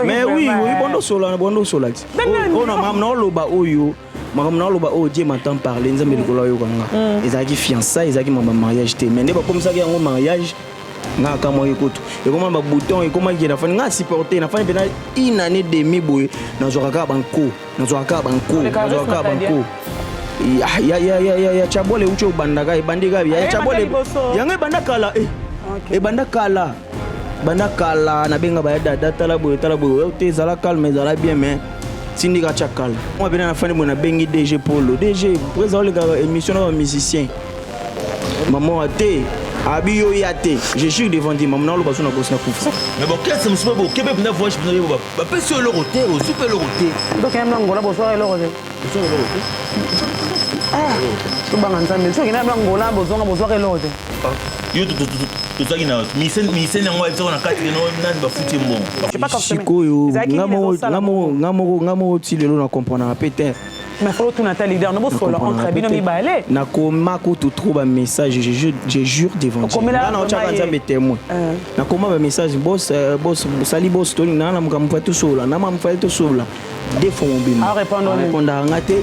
Mais oui, bondo sola. On a maintenant loba oyo. Maintenant loba oyo Dieu m'entend parler. Nous avons le yo kanga. Ils ont fiançailles, ils ont mariage té. Mais n'est pas comme ça qu'il y a un mariage. Nga kama yikoto. Et comment ba bouton et comment il a fait nga supporter na fait une année demi boy na zoka banko. Ya chabole ucho bandaka bandika ya chabole. Yange bandakala bandakala na benga ba dada tala boy te zala calme zala bien mais sindika chakala. Moi bena na fani mo na bengi DG Polo. DG présent le émission de musicien. Maman até Abiyo yate, je suis devant dire maman le baso na boss na kufa. Mais bon qu'est-ce que c'est bon Québec na voyage na ba pas sur le roté, au super le roté. Donc même là ngola boso le roté. Boso le roté. Tu banga nzambe, tu kina ngola boso le roté. Yo tu ça kina mise na ngwa na kati no nani ba futi mbongo. C'est pas comme ça. Sikoyo, ngamo ti lelo na comprendre peut-être. Mais faut tout Nathalie leader no boso la entre bino mi balé. Na koma ko tu trouve un message, je jure devant Dieu. Na chaka nzambe témoin. Na koma ba message boss sali boss to na mukamfa to sola, na mamfa to sola. Defo mbimba. A répondre ngate.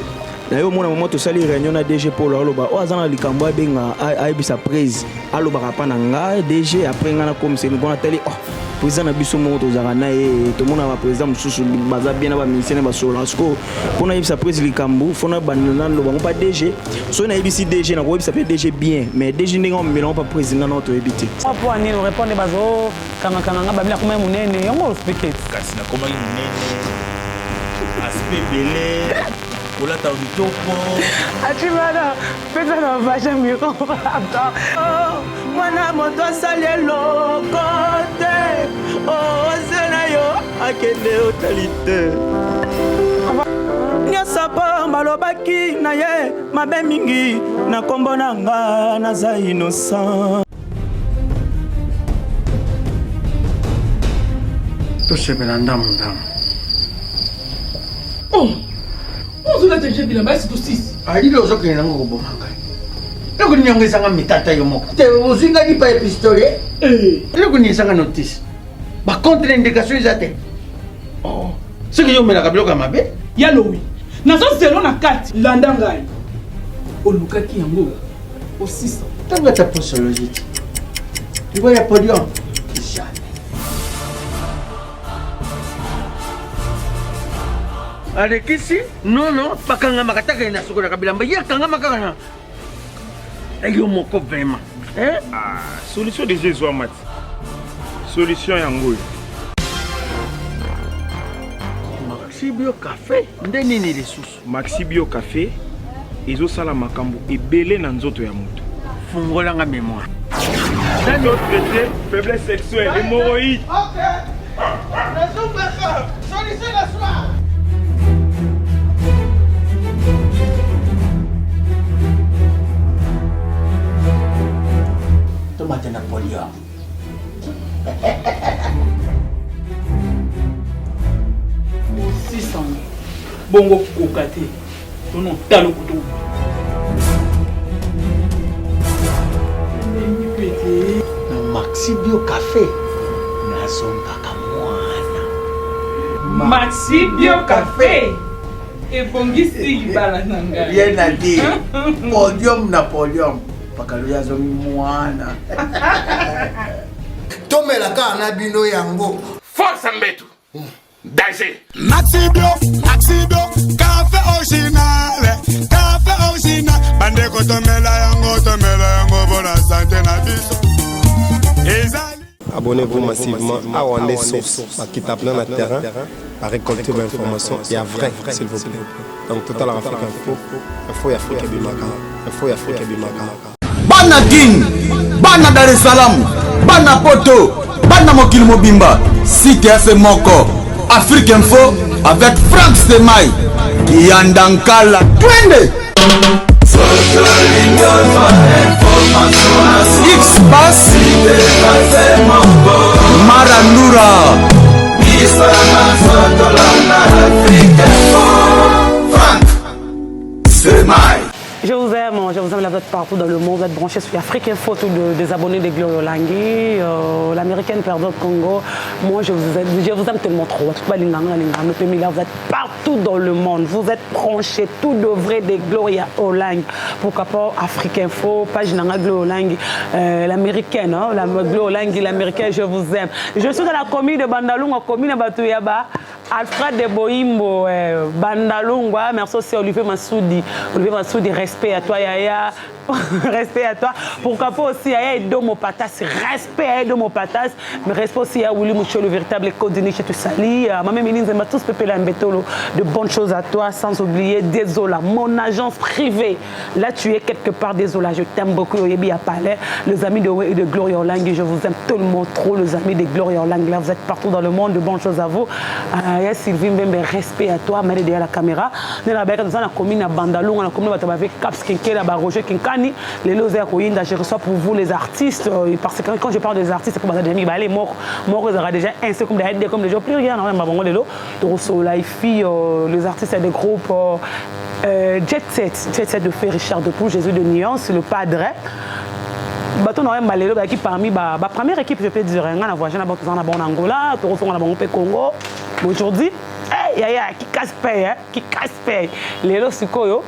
Na yo mona maman to sali réunion na DG Polo aloba o azana likambo benga aibisa prise aloba kapana nga DG après nga na comme c'est bon ateli oh président na biso mo to zaka na e to mona ba président mususu baza bien na ba ministère na ba solo asko pona aibisa prise likambo fona banana loba mo pas DG so na aibisi DG na ko aibisa pe DG bien mais DG ndinga on mélange pas président na to ebité pour ani répondre bazo kanga ba bila kuma munene yango expliquer kasi na koma munene aspect belé. Ola ta utoko. Achimana, pesa na vache miko. Mwana moto salelo kote. Oh zena yo akende otalite. Nya sapa malobaki na ye mabe mingi na kombo nanga na za innocent. To sebela ndamu. Oh. On a déjà dit la base de 6. Ali lo zo kena ngo bomanga. Loko nyongeza nga mitata yo moko. Te uzinga di pa pistolet. Loko nyongeza notice. Ba contre indication izate. Oh. Ce que yo mela kabilo ka mabe. Yalo oui. Nazo zelo na kati landa ngai. Olukaki yango au 600. Tanga ta posologie. Tu vois ya podium. Avec ici, non, pas quand on m'a attaqué na sukura kabila mba ya kanga makana. Ayo moko vraiment. Hein? Ah, solution de Jésus amat. Solution yango. Maxi Bio Café, ndeni ni ressources. Maxi Bio Café, ezo sala makambo ebele na nzoto ya moto. Fungola nga mémoire. Dans notre traité, faiblesse sexuelle, hémorroïde. OK. Solution la soir. Tomate Napoléon. Bongo kokate. Non talo kutu. Maxi Bio Café. Nazonga kamwana. Maxi Bio Café. Et bongisi balananga. Bien à dire. Podium Napoléon. Pakaluya zo mwana. Tomela ka na bino yango. Force mbetu. Danger. Maxi Bio, café original. Bande ko tomela yango bona santé na biso. Abonnez-vous massivement à Wandé Source qui tape dans le terrain à récolter vos informations et à vrai, s'il vous plaît. Donc Total Afrique Info et Afrique Bimaka. Bana King, Bana Dar es Salaam, Bana Poto, Bana Mokil Mobimba, Site Ase Moko, Afrique Info avec Frank Stemai, Yandankala, Twende. X-Bass, Marandura, Frank Stemai. Je vous aime, je vous aime, là, vous êtes partout dans le monde, vous êtes branchés sur Afrique Info, tous des abonnés de Gloria Olangi, l'américaine perdant de Congo. Moi, je vous aime tellement trop. Vous êtes partout dans le monde, vous êtes branchés, tout de vrai de Gloria Olangi. Pourquoi pas Afrique Info, page Nanga Gloria Olangi, l'américaine, hein, la Gloria Olangi, l'américaine, je vous aime. Je suis dans la commune de Bandalunga, commune de Batouyaba. Alfred de Boimbo, Bandalungwa, merci aussi Olivier Massoudi. Olivier Massoudi, respect à toi, Yaya. Respect à toi. Pourquoi pas aussi Yaya Edomo Patas, respect à Edomo Patas, mais respect aussi à Willy Moucho, le véritable coordinateur chez Tussali. Maman Méline, c'est tous Pépé Lambetolo. De bonnes choses à toi, sans oublier Désola, mon agence privée. Là, tu es quelque part, Désola, je t'aime beaucoup. Oyebi à Palais, les amis de Gloria Olangi, je vous aime tellement trop, les amis de Gloria Olangi. Là, vous êtes partout dans le monde, de bonnes choses à vous. Sylvie Mbembe, respect à toi, mais derrière la caméra. Nous avons la commune à Bandalung, la commune avec Caps Kinké, la Roger Kinkani, les Lozé à Koyinda, je reçois pour vous les artistes, parce que quand je parle des artistes, c'est comme des amis, les morts, ils aura déjà un comme des gens, plus rien, les artistes des groupes Jet Set de Fé Richard Depoux, Jésus de Nuance, le Padre. Bateau n'aurait pas les qui parmi la première équipe, je peux dire, on a voyagé en Angola, on a au Congo. Aujourd'hui, Yaya qui casse-paye, les lots Sikoyo,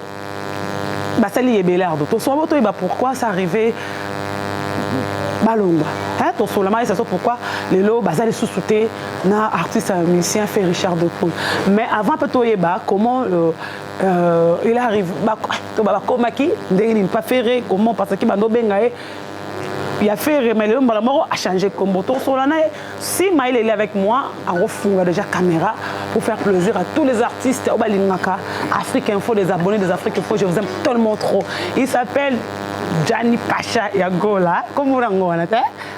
Basali et Bélardo. Pourquoi ça arrivait Balonga? Ton solama, c'est ça pourquoi les lots Basali sous-souté, na artiste musicien fait Richard Depoux. Mais avant Petoyeba, comment il arrive, comment qui n'est pas ferré, comment parce qu'il m'a bengaé. Il a fait mais le mort a changé comme bouton sur l'année. Si Maïl est avec moi, on refoule déjà caméra pour faire plaisir à tous les artistes au Balingaka, Afrique Info, des abonnés des Afrique Info, je vous aime tellement trop. Il s'appelle Gianni Pacha Yagola, comme vous l'avez dit.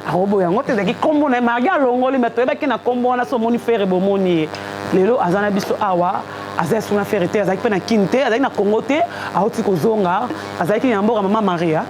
Arobo yango te daki kombo na maga longoli meto ebaki na kombo na so moni faire bomoni lelo azana biso awa azai suna faire te azaki pe na kinte azaki na Congo te auti kozonga azaki yamboka Maman Maria.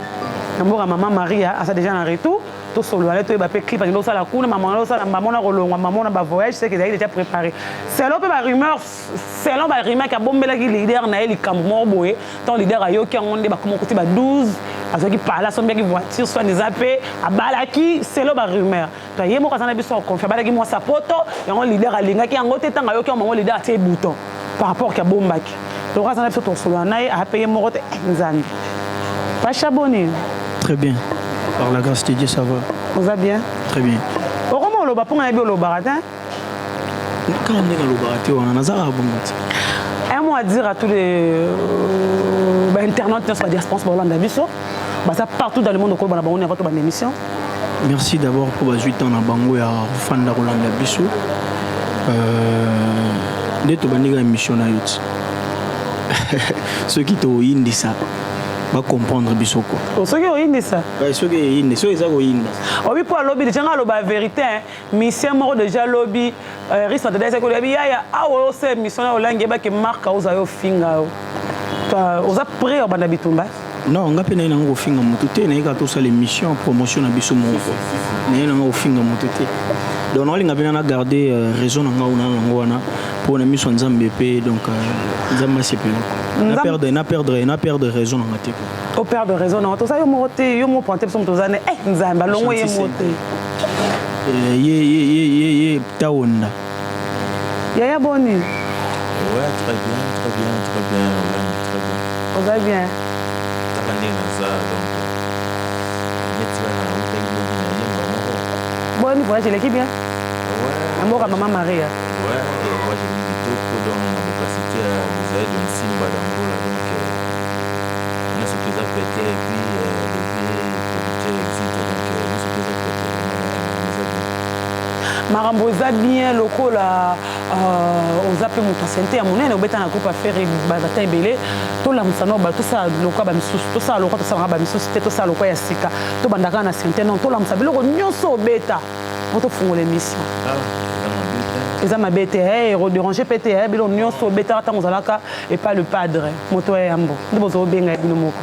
Maman Maria, a déjà en retour. Tout solo, elle est un clip, elle est la cour, maman, maman a rolong, maman a voyage, c'est qu'elle a déjà préparé. Selon la rumeur, selon la rumeur, qu'il y a bombe qui leader na elle, comme morboé, tant leader a yo qui a monté comme côté 12, à ceux qui parlent, à ceux qui voiture, soit des appels, à balaki, selon la rumeur. Toi, il y a moi quand on a besoin de confier, balaki moi sa poto, et on leader a linga qui a ngoté tant a yo qui a mon leader a tes boutons par rapport à bombe. Donc quand on a besoin de solo, on a payé mon rote enzan. Pas chabonné. Très bien. Par la grâce de Dieu, ça va. Vous va bien? Très bien. Comment on va pour un le baratin? Un mot à dire à tous les internautes de la diaspora partout dans le monde au on est à votre émission. Merci d'abord pour les 8 ans à Bango et à Fanda Rolanda Bissou. Dès que tu as une émission, ceux qui t'ont dit ça. Va comprendre bisoko. Ceux qui ont dit ça. Ceux qui ont dit ça, ils ont dit ça. Oui, pour lobby, déjà la vérité, mission mort déjà lobby, risque de dire que le ya ah ouais, c'est mission là Olangi ba qui marque aux ayo finga. Aux après au banda bitumba. Non, on a peine na ngo finga mututé, na ika to ça l'émission promotion na biso moko. Na ngo finga mututé. Donc on a bien garder raison na ngo wana pour na mission Nzambe pe donc Nzamba c'est peu. Na perdre raison dans la tête. Au perdre raison dans tout ça yo mo pointer son tozane Nzamba longo ye moté. Ye taonda. Yaya Boni. Ouais, très bien. On va bien. Bonne voyage l'équipe bien. Ouais. Amour à Maman Maria. Ouais, moi j'ai mis du tout dans la capacité à vous aider dans Simba d'Angola donc on a ce que ça peut être et puis le producteur existe donc on ce que ça peut être. Maramboza bien lokola on zappe mon santé à mon nez obeta na groupe affaire bazata ebele to la musano ba to ça lokwa ba misusu to ça lokwa to ça ba misusu to ça lokwa ya sika to bandaka na santé non to la musabelo ko nyonso obeta on to fungola émission eza mabete déranger pété bilo nyonso obeta tango zalaka et pas le padre moto ya yambo ndibozo benga bino moko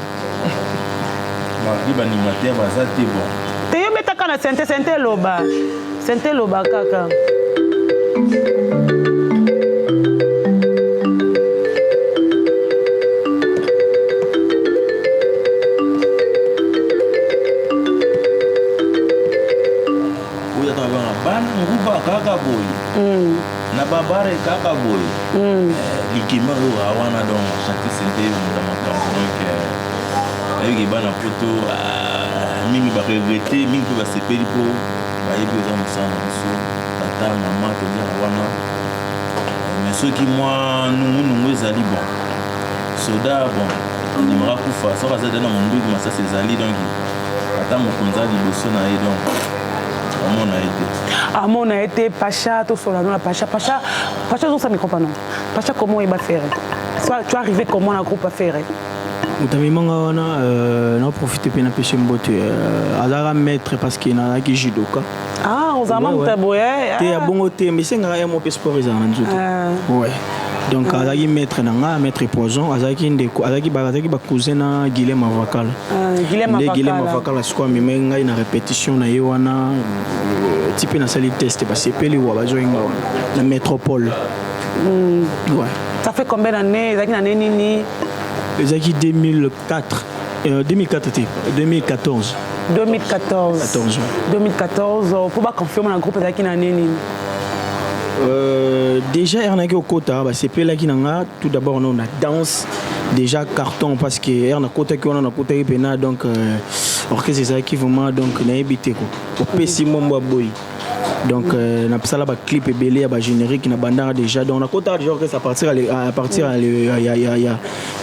ba ni matin bazate bon te yo beta kana santé loba santé loba kaka. kaka boye likima oyo awana donc artiste nde na makambo donc ayiki bana poto mingi baregrete mingi mpe basepeli mpo bayebi oza mosala na biso tata mama toliaka wana mais soki mwa nungunungu ezali bon soda bon ndimaka kufa soki aza na monduki masasi ezali donc ata mokonzi a liboso na ye donc on a été Pacha, tout sur la Pacha. Pacha, ça micro pas non. Pacha, comment il va faire? Tu es arrivé comment la groupe a fait? On a profité de pêcher mbote. Azara maître parce qu'il n'a qui judoka. Ah, on a même taboué. T'es à bon côté, mais c'est un mon sport ouais. Donc azaki maître nanga maître poison azaki ndeko azaki ba cousin na Guilhem Avakala. Guilhem Avakala siko mimenga ina répétition na yewana type na sali test ba sepeli wa bazoinga na métropole. Ouais. Ça fait combien d'années ezaki na nini? Ezaki 2004 2014. 2014 pour pas confirmer le groupe ezaki na nini? Déjà Ernaki au Kota, c'est pas là qui n'a tout d'abord on a danse déjà carton parce que Erna Kota qui on a Kota qui pena donc orchestre c'est ça qui vraiment donc n'a habité quoi au pessimum boy donc na psa là ba clip belé ba générique na bandara déjà donc on a Kota déjà que ça partir à partir il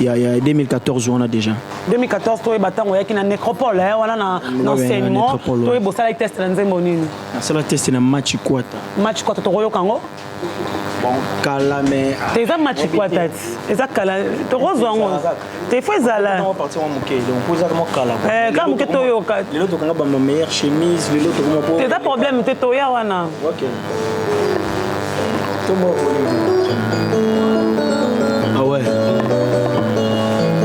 y a 2014 on a déjà 2014 toi battant ya qui na nécropole hein on a na enseignement toi bossa la test na nzembo nini ça la test na match kwata to royo kango bon kala mais tes match kwata eza kala to rozwango te fezala on partir en moké donc poser comment kala quand moké to yo ka les autres on a ma meilleure chemise les autres comment pour tes problème te to ya wana OK ah ouais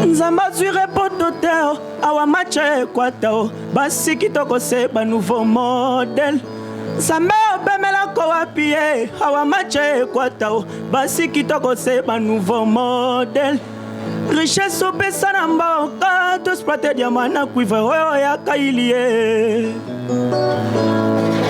Nzamba zure pototeur awa match kwata basi kitoko se ba nouveau modèle Sambe obemela ko wapie awa match kwata basi kitoko se ba nouveau modèle richesse opesa na mboka to sprate diamant na cuivre oyo ya kailie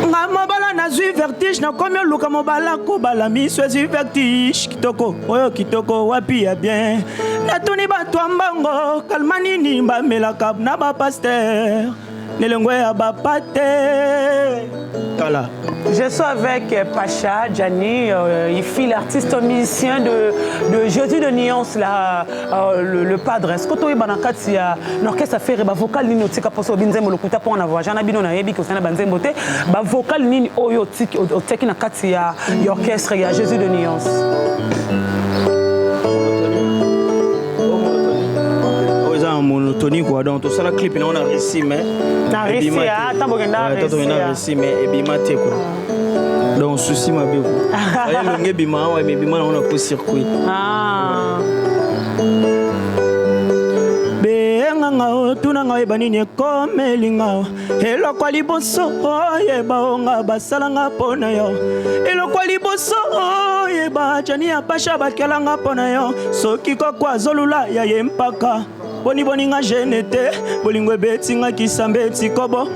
nga mobala na zui vertige na komi oluka mobala kobala miso ezwi vertige kitoko oyo kitoko wapi ya bien natuni bato ya mbongo kalma nini bamelaka na bapaster nelengwe ya bapate kala. Je suis avec Pacha Djani, il fit l'artiste musicien de Jésus de Nuance, le padre. Est-ce que tu es l'orchestre a fait un vocal nini otika poso binzembo lokuta pour en avoir. J'en ai bino na yebi ko sana banzembo te, ba vocal nini oyo oteki na kati ya orchestre ya Jésus de Nuance. Monotonie quoi donc tout ça la clip on a réussi mais na réussi attends bon na réussi mais et bimate quoi donc souci ma bé quoi le nge bima ouais mais bima on a pas circuit nganga tuna nga ebanini ekomelinga elokwa liboso oyeba onga basalanga mpona yo elokwa liboso oyeba jani ya Pacha bakelanga mpona yo soki koko azolula ya ye mpaka boni nga genete bolingo ebetinga kisambe tikobo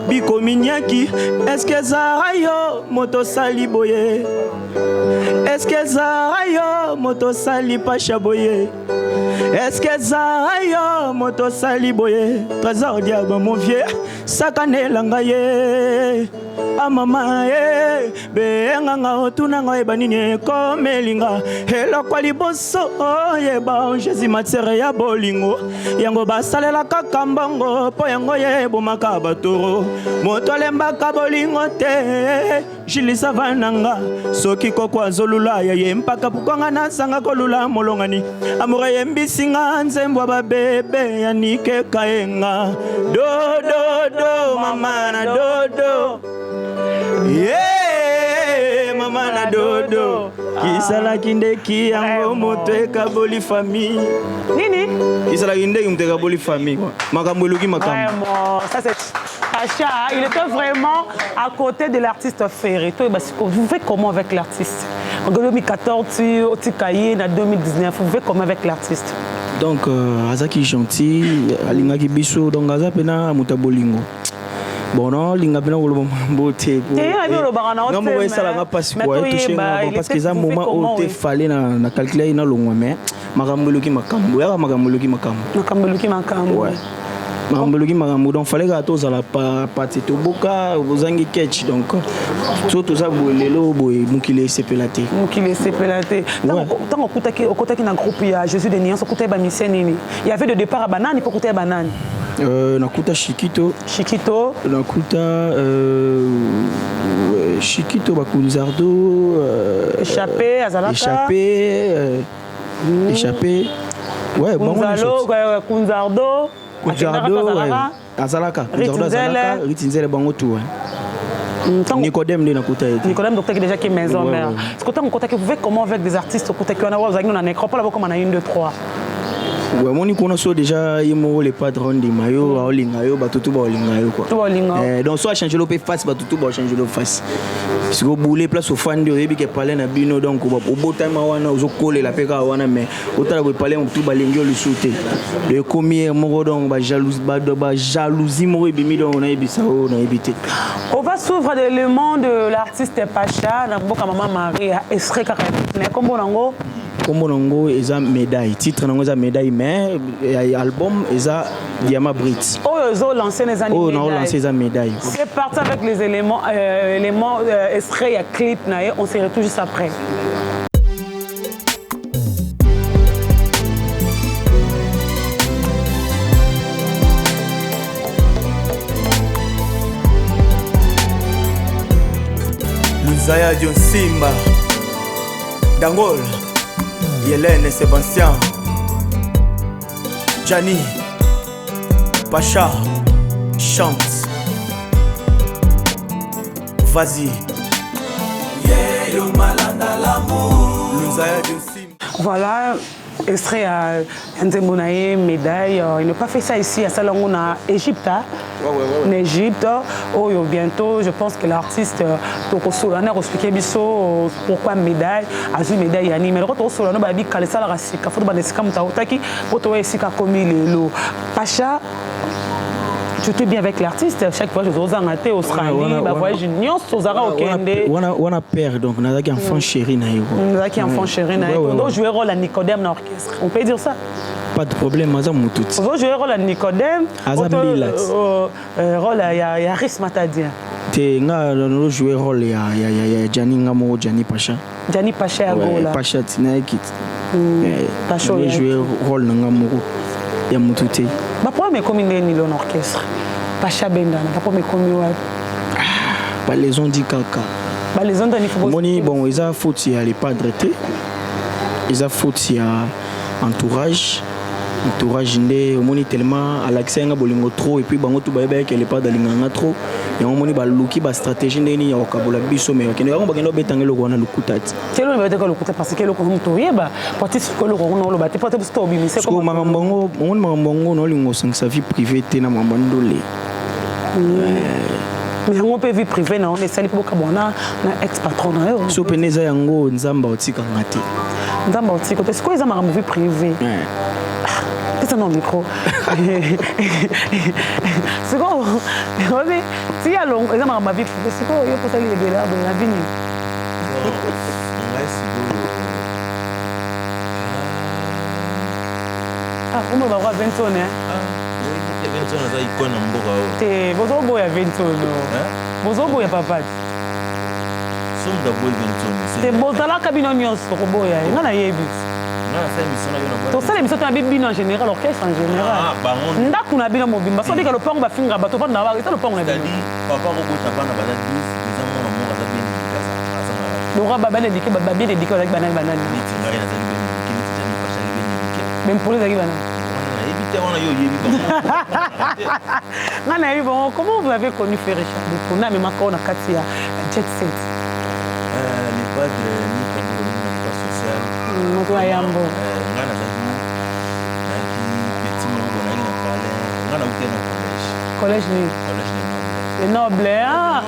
bikominiaki eske zara yo moto sali boye eske zara yo moto sali Pacha boye eske zara yo moto sali boye trésor diable mon vieux sakanelanga ye amama ye benganga otunanga ebanini ekomelinga elokwa liboso oyeba Jésus matière ya bolingo yango basalelaka kambongo po yango yebomaka batoro moto alembaka bolingo te jilisa vananga soki koko azolula ya ye mpaka pukonga nasanga kolula molongani amore yembisinga nzembo babebe yanike kaenga do mama na do yeah mama na dodo kisala kindeki yango moto ekaboli famille nini kisala kindeki moto ekaboli famille quoi makambo eluki makambo ça c'est Pacha il était vraiment à côté de l'artiste Ferré toi vous faites comment avec l'artiste en 2014 tu cahier en 2019 vous faites comment avec l'artiste donc azaki gentil alingaki biso donc aza pena moto bolingo Bon non, linga bina ko lo mbote. Non moi ça la passe quoi toucher parce que ça moment où te fallait na calculer na longwa mais makambuluki makambo ya makambuluki makambo. Makambuluki makambo. Ouais. Makambuluki makambo donc fallait que to la partie to boka bozangi catch donc surtout ça bolelo boy mukile sepelate. Mukile sepelate. Tant okutaki na groupe ya Jésus de Niance okutaki ba mission nini. Il y avait de départ à banane pour okutaki banane. Nakuta Chiquito nakuta Chiquito bakunzardo échappé azalaka échappé ouais bon kunzardo azalaka ritinzele bango tout Nicodème de nakuta Nicodème docteur qui déjà qui maison mère ce que tant que vous faites comment avec des artistes côté qu'on a voir na nécropole comme on a 1 2 3 ouais mon ikono so déjà yemo les patrons de mayo olinga yo batutu ba olinga yo quoi donc soit changer le face batutu ba changer le face parce que bouler place au fan de yebi ke parler na bino donc au botama wana ozo coller la peka wana mais autant ba parler tout ba lengi le sauter le comier mo donc ba jalousie mo ebimi donc on a ebisa on a évité. On va s'ouvrir l'élément de l'artiste Pacha na boka maman Marie Estre Kaka mais comme bonango comme bonango eza médaille titre nango eza médaille mais album eza Diamant Brits oh ils ont lancé les années on a lancé les médailles. C'est parti avec les éléments Estre ya clip na on se retrouve juste après. Zaya John Simba Dangol Yélène Sébastien Gianni Pacha chante. Vas-y. Voilà, extrait à Nzembonaye, médaille. Il n'a pas fait ça ici à Salongo, en Égypte. En Égypte, bientôt, je pense que l'artiste Tokosolana a expliqué pourquoi médaille, a eu médaille à Nîmes. Mais quand Tokosolana a dit que ça la racine, il faut que ça pour toi ici comme le Pacha. Tu étais bien avec l'artiste, chaque fois je suis en Australie, voyage union, on a peur donc on a des enfants chéris on a des enfants chéris on jouer rôle à Nicodème dans l'orchestre. On peut dire ça? Pas de problème, on va jouer rôle à Nicodème, rôle à Yaris Matadien. On jouer rôle à Gianni Ngamo, Gianni Pacha. Gianni Pacha à Gola. Pacha Tinaikit. Pacha jouer rôle Ngamo. Ya mutute. Pourquoi me comme une l'orchestre? Pacha Bendana, pourquoi me comme Bah les ont dit caca. Bah les ont dit faut. Moni bon, ils a faute il y a les padres té. Ils a faute il y a entourage. Entourage ndé moni tellement à l'accès nga bolingo trop et puis bango tout ba que les padres linganga trop. Ya moni ba luki ba stratégie ndeni ya okabola biso mais okende yango bakendo betangelo kona lukutati. Telo ba teko lukuta parce que le ko mto yeba portis ko le ko no ba te porte sto bi mise ko makambango mon makambango no lingo sa vie privée te na mambandole. Mais on peut vie privée na on est sali pour kabona na ex patron na yo. So peneza yango nzamba otika ngati. Nzamba otika parce que ils ont vie privée. C'est un micro. C'est quoi? Si il y a long, ils ont ma vie. C'est quoi? Il faut saluer les belles de la vie. Ah, comment on va voir Benton hein? Benton a une icône en bois. C'est votre beau ya Benton. Votre beau ya papa. Son d'abord Benton. C'est beau dans la cabine onions pour beau ya. Non na yebi. Tout ça, les missions en général, l'orchestre en général. Ndaku na bino mobimba. So dika le pont ba finga bato pa na ba, ça le pont na bino. Papa robota bana bana 10, les enfants na mo za bien dédicace. Dora baba dédicace baba bien dédicace avec banane banane. Même pour les avec banane. Comment vous avez connu Frère Richard Depour? Na même encore na Katia Jet Set. Les padres ni social. Moto ayambo. Ngana zaki petit mongo na ina pale. Ngana utena collège. Le noble. Ah.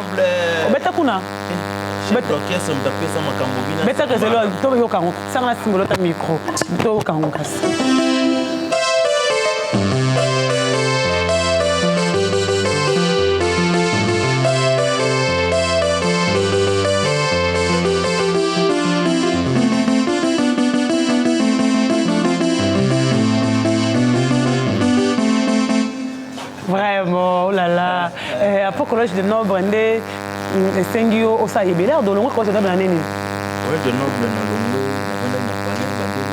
Obeta kuna. Beta orchestre mtapesa makambo bina. Beta kezelo to yo kango. Sanga simbolo ta micro. To kango kasi. après collège de Noble ndé Sengio osa yebela do longo collège de Noble nani collège de Noble na longo na na palais ba 2013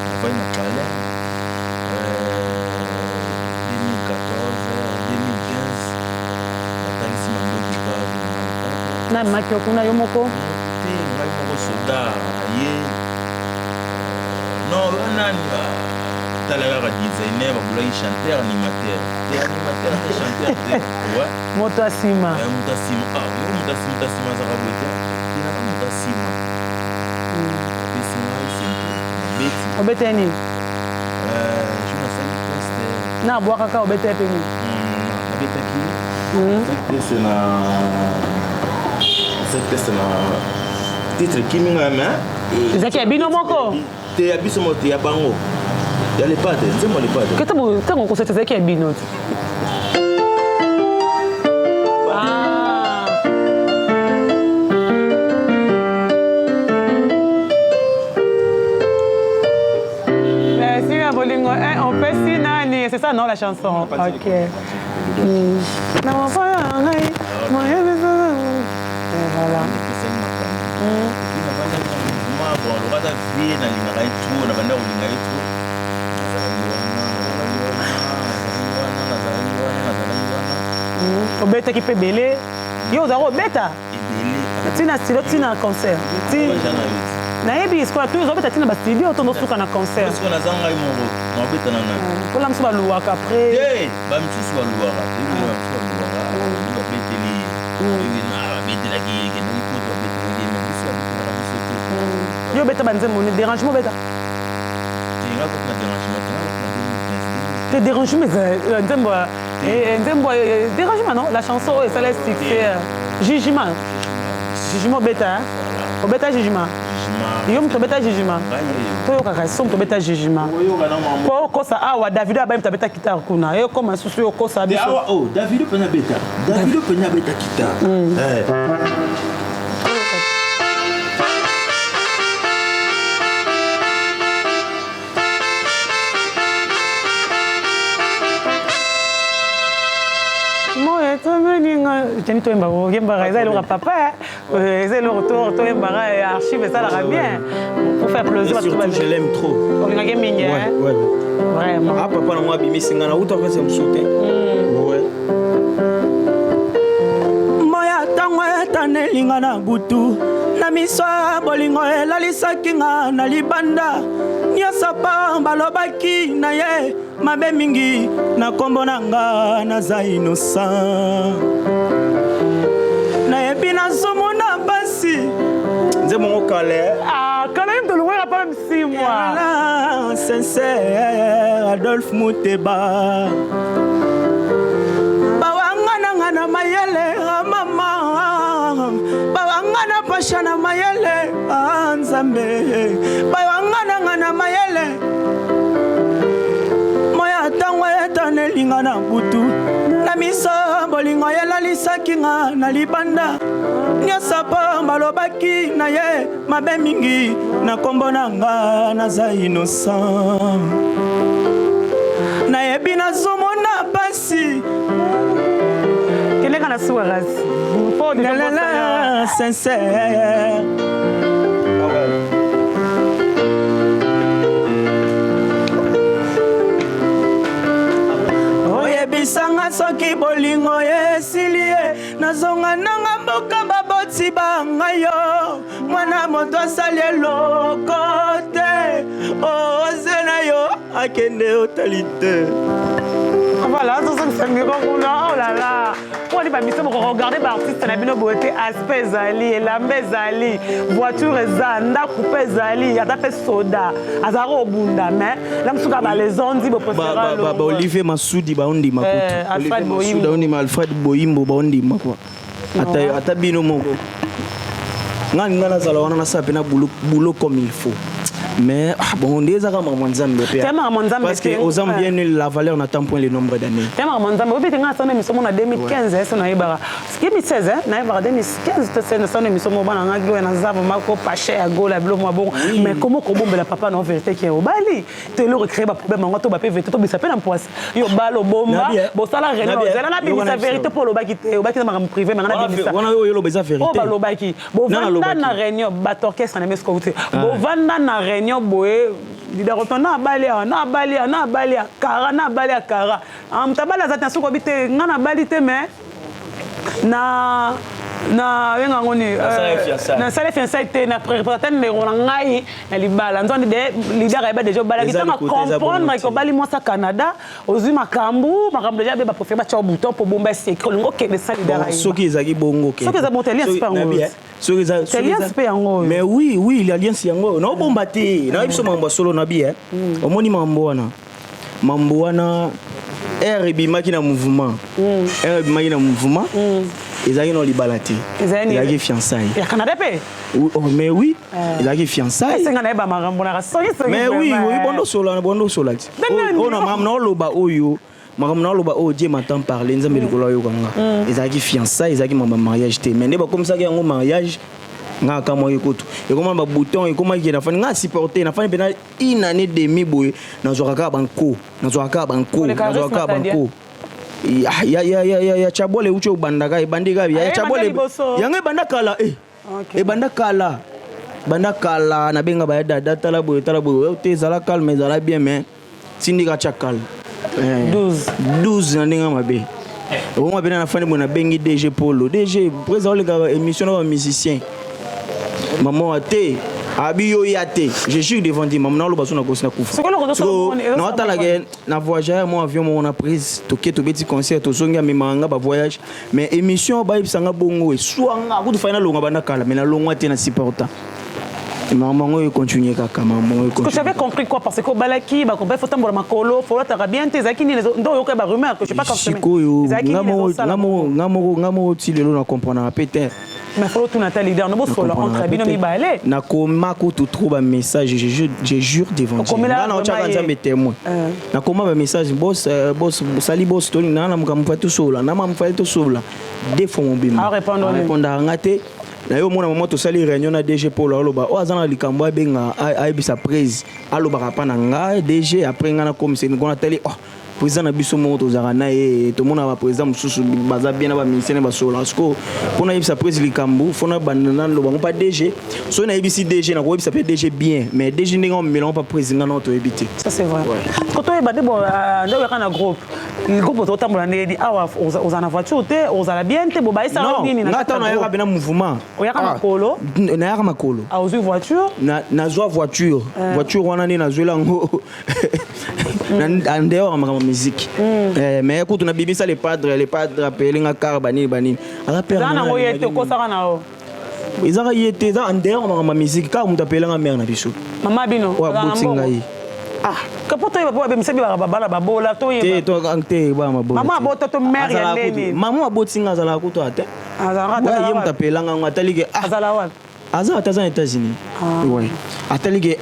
na na palais 2014 2015 na makio kuna yo moko te ngai moko soda ye non nani talaka ka designer ba bulaki chanteur animateur te animateur te chanteur te ouais moto asima moto asima yo moto asima za ka boita ina ka moto asima bisima isinto beti obeteni je me sens triste na boa kaka obete peni obetaki c'est na titre kiminga me ezaki ya bino moko te ya biso moto ya bango ya lepate nzembo lepate ketabo tango kosete ezaki ya bino te merci ma bolingo on peut si nani c'est ça non la chanson ok non voilà obetaki mpe ebele yo ozala obeta ntina stilo ntina concert nayebi esikola to ozobeta ntina bastudio to nosuka na concert mpola mosusu baluwaka après bamisusu baluwaka yo obeta banzembo ni dérangement obeta te dérangement nzembo dérangement non la chanson oyo esala succès jugement obeta obeta jugement yo moto obeta jugement toyokaka so moto obeta jugement po okosa awa davido abayi moto abeta kitare kuna ekoma susu oyo okosa biso davido pena beta kitare Jenny Toemba, papa, c'est le retour, Toemba, archive, ça la bien. Pour faire plaisir. Surtout, je l'aime trop. Ouais. Vraiment. Ah, papa, moi, bimi, c'est un autre, c'est un sauté. Ouais. Moya, tangwe, tane, lingana, butu. Na miswa, bolingo, lalisa, kinga, na libanda. Nyasapa, balobaki, na ye, mabe mingi, na kombo nanga, na za innocent. Na ebi na somo na basi. Nze mongo kale. Ah, kale mto lungwe pas même 6 mois. Sincère, Adolphe Mouteba. Bawangana na mayele, mama. Bawangana pashana mayele, Nzambe. Bawangana na mayele. Moya tangwe tane lingana butu. Na miso bolingo yelalisaki nga na libanda. Nyasapa balobaki na ye mabe mingi na kombo nanga naza innocent. Na yebi na zomona basi. Kelenga na suarasi. Po de sincère. Oyebisanga soki bolingo esilie nazonga nanga mboka baboti bangayo mwana moto asali eloko te oze na yo akende otalite. Voilà, c'est oh là là. Pour aller regarder l'artiste na bino beauté aspect zali elambe zali voiture ezanda coupe zali atape soda azaro obunda mais la msuka ba les ondi bo préférer ba Olivier Masudi ba ondi makutu Alfred Boyimbo ondi ma Alfred Boyimbo ba ondi makwa ata bino moko ngani ngana zala wana na sape na boulot comme il faut mais bon on est à Mamanzambe parce que aux hommes viennent la valeur n'attend point le nombre d'années. Mamanzambe oui bien ça mais sommes en 2015 c'est na ibara 2016 na ibara 2015 c'est ça mais sommes bana ngalo na zava mako pas cher gola blo moi bon mais comment la papa non vérité qui est au bali te le recréer ba problème ngoto ba vérité to bisa pena poisse yo balo bomba bo sala réunion zela na bisa vérité pour le baki na privé mais na bisa on a yo lo bisa vérité oh ba lo baki bo vanda na réunion ba orchestre na mesko bo vanda na réunion boé leader na bali kara am tabala za tanso ko bité ngana bali te mais na wenga ngoni na sala fiançailles te na représentant le ngai na libala nzoni de leader ba déjà bala kitanga comprendre ko bali mo sa Canada ozu makambu déjà be ba préférer ba cha bouton pour bomba secret ngo ke de sa leader soki ezaki bongo ke soki za montelia mais oui l'alliance yango na bomba te na biso mambo solo na bien omoni mambo wana RBMaki na mouvement ils ont eu libalati ils ont eu fiançailles il y a Canada pe mais oui ils ont eu fiançailles mais oui bondo sola on a mamna loba oyo makamna loba o Dieu m'entend parler nzambe likolo yo kanga ils ont eu fiançailles ils ont eu mariage te mais ndeba comme ça que un mariage nga kama yikoto et comment ba bouton et comment na fani nga supporter na fani pena une année demi boy na zoaka banko ya chabole uche ubandaka ibandika ya chabole yange bandakala bandakala na benga ba dada tala boy te zala calme zala bien mais sindika chakal 12 na ndinga mabe on bena na fani bona bengi DG Polo DG président le émission de musicien maman ate abiyo yate je suis devant dit maman lo basuna kosina kufa non tala na voyage mon avion mon prise toke to beti concert to zonga memanga ba voyage mais émission ba ibsanga bongo e swanga ku final longa bana kala mais na longwa te na supporta maman on continue kaka maman que j'avais compris quoi parce que balaki ba ko ba fotambola makolo faut ta bien te zakini ndo yoka ba rumeur que je sais pas comment ngamo ti lelo na comprendre peut-être mais faut tout Nathalie leader no bosso la entre bino mi balé na koma ko tu trouve un message je jure devant Dieu na chaka nzambe témoin na koma un message boss sali boss to na mukamfa to sola na mamfa to sola defo mon bima répondre ngate na yo mona maman to sali réunion na DG Polo aloba o azana likambo benga aibisa prise aloba kapana nga DG après ngana comme c'est ngona tali président na biso mo to zara e to mona ba président mususu baza bien na ba ministère ba solo asko pona yebisa président likambo fona banana lo ba DG so na yebisi DG na ko yebisa DG bien mais DG ndinga on mélange pas président na to yebité ça c'est vrai quand on est bon ndo yakana groupe le groupe to tambola ndi awa aux en voiture te aux ala bien te bo ba isa nini na ngata na yaka bena mouvement o yakana makolo na yaka makolo a ozu voiture na zo voiture wana ni na zwela ngo na ndeo ma musique mais écoute na bibisa les padres appelés nga car bani ala père na ngo yete ko saka na o izaka yete za ndeo ma musique car mu t'appeler nga mère na biso mama bino wa botinga yi kapoto ye baba misabi bala babola to ye to ante ba mabola mama boto to mère ya ndeni mama botinga azala ko to ate azala ye mu t'appeler nga ngatalike azala wa azala taza États-Unis ouais atalike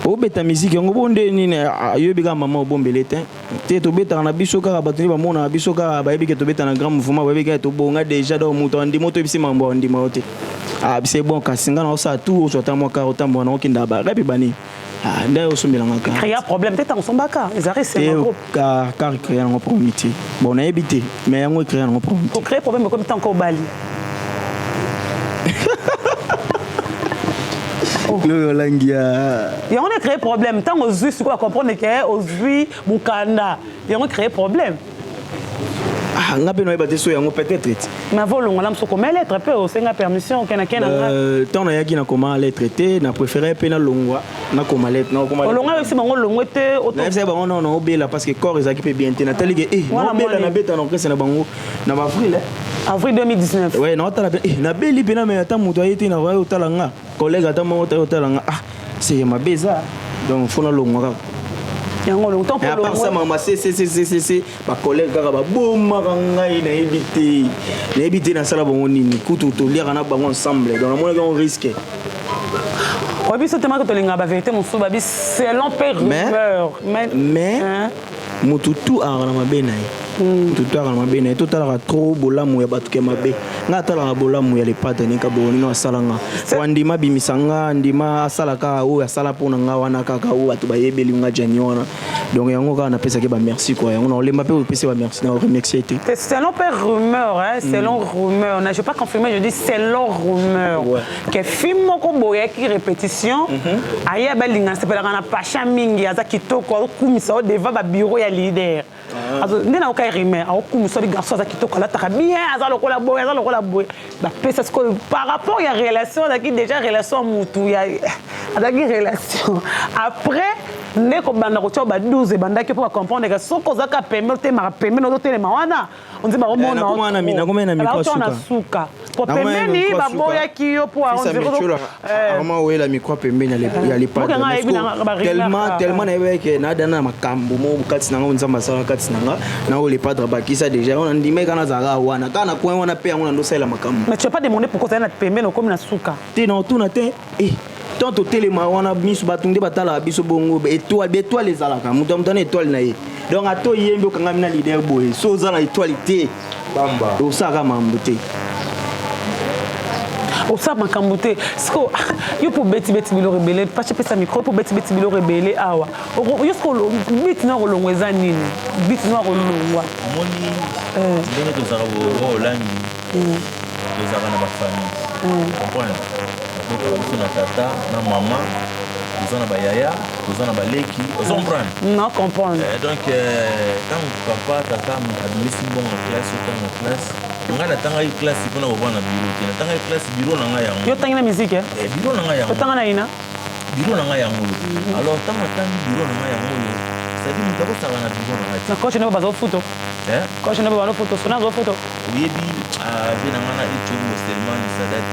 obeta musique yango bonde nini ayobika mama obombele te to beta na biso kaka bato ni bamona na biso kaka bayebike to beta na grand mouvement bayebike to bonga déjà do moto andi moto bisi mambo andi mote c'est bon kasinga na osa tout au sotamwa mo ka otambo na okinda ba rabi bani nda osombela ngaka créer problème peut-être en sombaka les arrêts c'est un groupe car créer un problème bon na ebité mais yango créer un problème pour créer problème comme tant ko bali et on a créé problème tant aux yeux quoi comprendre que aux yeux Bukanda et on a créé problème nga pe no ebate so yango peut-être ma volongo la mso comment lettre peu au senga permission kena tant na yaki na comment lettre te na préférer pe na longwa na comment lettre na comment longwa aussi bango longwa te auto na bango non obela parce que corps ezaki pe bien te na tali que na obela na beta na okese na bango na ba avril 2019 ouais na tala na beli pe na mais ata muto ayete na wa otala nga collègue ata mo otala nga c'est ma beza donc faut na longwa yango longtemps pour le ça maman c'est ba collègue kaka ba boma ngai na éviter na sala bongo nini kutu to lire na bango ensemble donc on risque Oui, c'est tellement que tu as la vérité, mon sou, c'est long père rumeur. Mais, mututu a na mabena. Mututu a na mabena. Tout à l'heure, trop bolamu ya batuke mabe. Nga tala bolamu ya le patene ka boni no salanga. Wandima bimisanga, ndima salaka o ya sala pona nga wana kaka o atu bayebeli nga janyona. Donc yango ka na pesa ke ba merci quoi. Yango na le mapé o pesa ba merci na remercier été. C'est long père rumeur, hein, c'est long rumeur. Je vais pas confirmer, je dis c'est long rumeur. Que film moko boya ki répétition. Aya balinga sepela kana pasha mingi aza kitoko kumisa o devant ba bureau ya leader. Also ndena okai rime a kumisa bi garçon aza kitoko la taka bien aza lokola boya ba pesa ce que par rapport ya relation qui déjà relation mutu ya azaki relation après ndeko banda ko tsoba 12 banda ki pour comprendre que soko zaka permettre ma permettre no tele mawana on dit ba romona na komena micro suka pour pembeni ba boya ki yo pour on dit vraiment ouais la micro pembeni ya les pas tellement na yeke na dana makambo mo kati na nzamba sala kati na o les padres bakisa déjà on ndime kana zaka wana kana ko wana pe on ndo sala makambo. Mais tu vas pas demander pourquoi ça na pembeni comme na suka te non tout na te tant au téléma wana misu batunde batala biso bongo étoile ezalaka mutu mutana étoile na ye donc ato yembi okanga mina leader boy so za na étoile te bamba osaka mambote osaka makambote siko yo pour beti bilo rebelle pas pesa micro pour beti bilo rebelle awa yo siko beti na rolongo eza nini beti na rolongo moni ndenge tozaka bolangi tozaka na bafamille comprendre biso na tata na mama toza na bayaya toza na baleki ozo comprendre non comprendre donc tant papa tata abimisi mbongo na classe otanga na classe nga natangaki classe mpona kovana na bureau te natangaki classe bureau na ngai yango yo tangi na musique bureau na ngai yango otanga na ina bureau na ngai yango alors ntango natangi bureau na ngai yango c'est-à-dire moto akosaka na bureau na ngai na coche nebe bazofuto coche nebe bazofuto sona azofuto oyebi abe na nga na etiom moselman sadat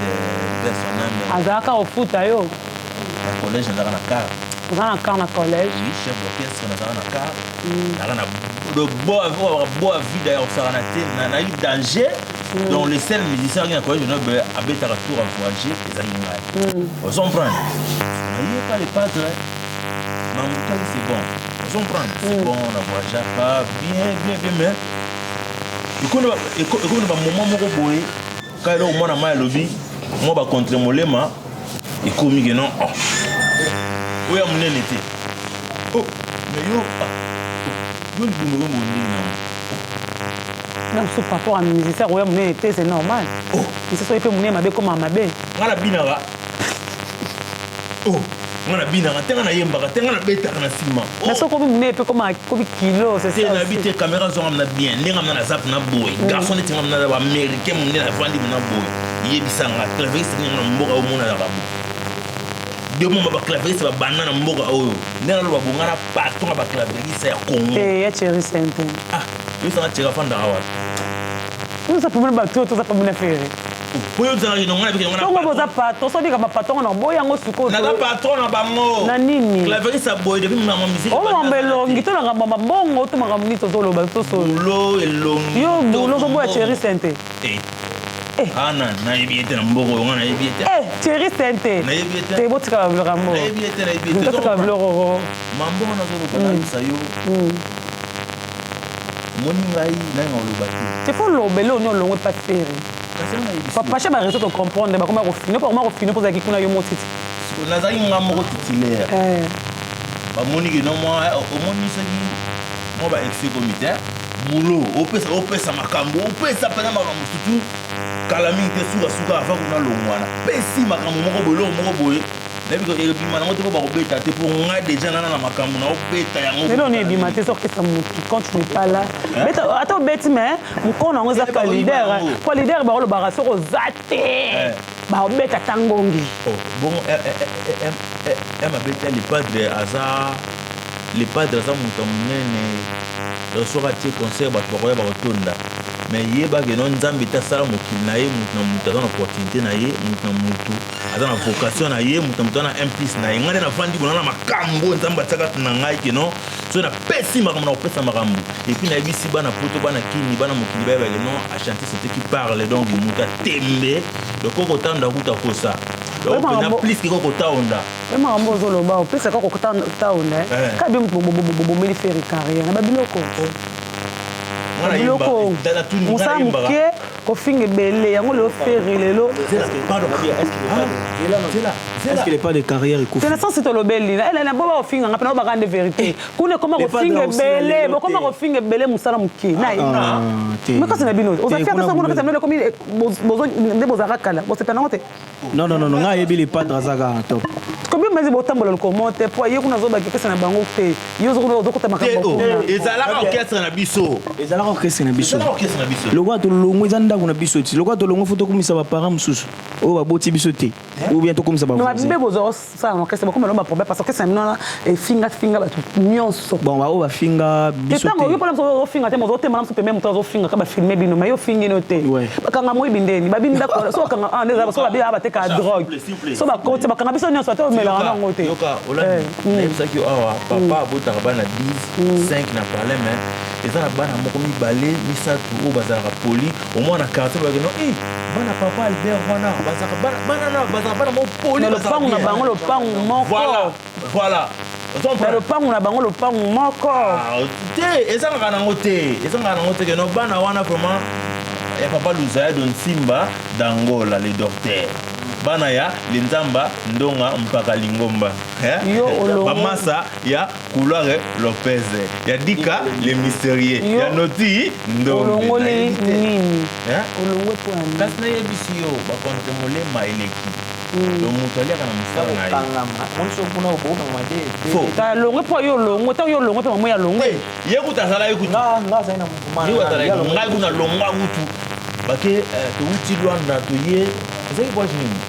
personnel azalaka ofuta yo na collège nazalaka na car oza na car na collège oui chef d'orchestre nazalaka na car nazalaka na boa vie d'ailleurs osaka na te nayi danger donc les seuls musiciens aki na collège nobe abetaka tour encouragé ezangi ngai ozo comprendre naye pas les padres mamutali c'est bon ozo comprendre c'est bon na voyage pas bien mais ekomi na bamoment moko boye ka eloko mwana mai alobi mwa bacontre molema ekomi ke non oyo ya monene te mais yo libumu yo mondeli na mosu par rapport à musicien oyo ya monene te c'est normal mise soki mpe monene mabe koma mabe nga na binaka nga na binaka te nga nayembaka te nga nabetaka na nsima mais soki obi monene mpe komi kilo te nabi te caméra zonga mna bien ndenge mna na zap na boye garçon neti nga mna na baaméricain monene avandi mna boye yebisanga claveriste ndenge na mboka omonanaka bo demoma baclaveriste babanda na mboka oyo ndenge naloba bonga na patron ya baclaveriste ya congo ya Thierry Sente yosanga Thierry afandaka wapi oza pamona bato toza pamona fere po yozanga kino nga nabike tongo boza patron sodika bapatron na boya yango sikoyo naza patron na bango na nini claveriste ya boye depuis mama musique omamba elongi to nanga mama bongo to makambo nini tozoloba bulo elongi yo bulo ozoboya Thierry Sente ana nayebi ete na mboka oyo nga nayebi ete Thierry Sente nayebi ete te botika babiloko yango nayebi ete botika babiloko mambongo nazoloba nayebisa yo moni ngai nanga oloba te te fo lobele oni olongwe pas fere papache bareso to comprendre bakoma kofine po bakoma kofine po zaki kuna yo motiti nazalaki nga moko titulaire bamoni ke no mwa omoni soki mwa baexce comité bulo opesa makambo opesa mpena makambo surtout kala mingi te sukasuka ava kuna longwana pesi makambo moko boye eloko moko boye nayebi ebima nango te mpo bakobeta te mpo ngai deja nana na makambo na obeta yango lelo oni ebima te sokesa motu quand tu n'es pas là ata obeti mais mokolo nango ezaka leader po leader bakolobaka soki oza te baobeta ta ngongi bongo mabeta le padre aza moto ya monene soki atie concert bato bakoya bakotonda mais yebake no nzambe te asala mokili na ye motu na motu aza na opportunité na ye motu na motu aza na vocation na ye motu na motu aza na implice na ye ngai nde navandi bona na makambo nzambe atiaka na ngai keno soki napesi makambo na kopesa makambo epuis nayebisi bana poto bana kini bana mokili bayebake non achanter c'était qui parle donc motu atembe lokoko otanda kuta kosa na plus que kokota onda vraiment ambo zoloba plus que kokota onda ka bi bomeli faire carrière na babiloko babiloko musa muke kofinga ebele yango lelo fere lelo est-ce qu'il n'est pas de carrière c'est le sens c'est le bel elle n'a pas ofinga ngapena ba grande vérité kuna koma kofinga ebele bokoma kofinga ebele musala muke nayi mais quand c'est na bino oza faire ça kuna katamelo comme bozo nde bozaka kala bo c'est pas nangote non nga yebi les padres zaka top combien mais botambola le commenter po yekuna zo ba kekesa na bango te yozo kuna zo kota makambo ezalaka orchestre na biso lokwa tolongo eza ndako na biso ti lokwa tolongo fo tokomisa baparent mosusu oyo baboti biso te ou bien tokomisa babe bozosala orchestre bakoma lomba problème parce que orchestre minona efinga bato nyonso bon baoyo bafinga biso te yo mpona ozofinga te mozotema mosu peme moto azofinga ka bafilme bino mais yo ofingino te bakanga moyibi ndeni babini ndako so bakanga ndeza so babi bateka drogue so bakoti bakanga biso nyonso ate omelaka nango te yoka nayebisaki awa papa abotaka bana 10 5 na parle mais eza na bana moko mibale misatu oyo bazalaka poli omwana na quartier bakeno bana papa Albert wana bazalaka bana moko poli lopangu na bango lopangu moko voilà lopangu na bango lopangu moko te ezangaka nango te keno bana wana vraiment ya papa Luzaya Don Simba d'Angola les docteurs bana ya Lindamba Ndonga mpaka Lingomba bamasa ya Couloir Lopez ya Dika les mystérieux ya Noti Ndongole nini olongwe po ani kasi na yebisi yo bakonte molema eleki lo moto aliaka na mosala na ye longwe po yo longwe ta yo longwe pe mamo ya longwe yekuta azala yekuta ngai kuna longwa kutu bake touti Lwanda toye ezaki voyage nini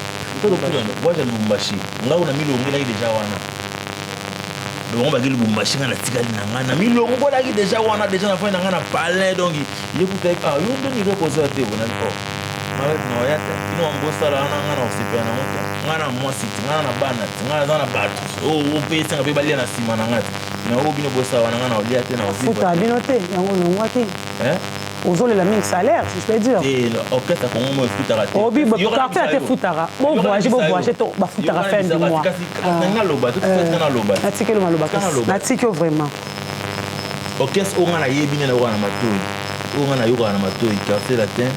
voyage ya Lubumbashi ngai kuna milongo elaki deja wana longo baki Lubumbashi nga na tikali na nga na milongo bolaki deja wana deja na fai na nga na palais donc yekuta yo ndoni reposa te bona ko noya te bino wambosala wana nga na osepela nango te nga na mwasi ti nga na bana ti nga aza na bato opesanga mpe balia na nsima na nga te na oyo bino bosala wana nga na olia te na futa bino te yango longwaki ozolela mingi salaire si je peux dire orchestre kongo mo efutaka te obi quartier ate futaka bovoyage to bafutaka fin du mois natikeli maloba natiki yo vraiment orchestre oyo nga nayebi nde nayoka na matoi oyo nga nayokaka na matoi quartier latin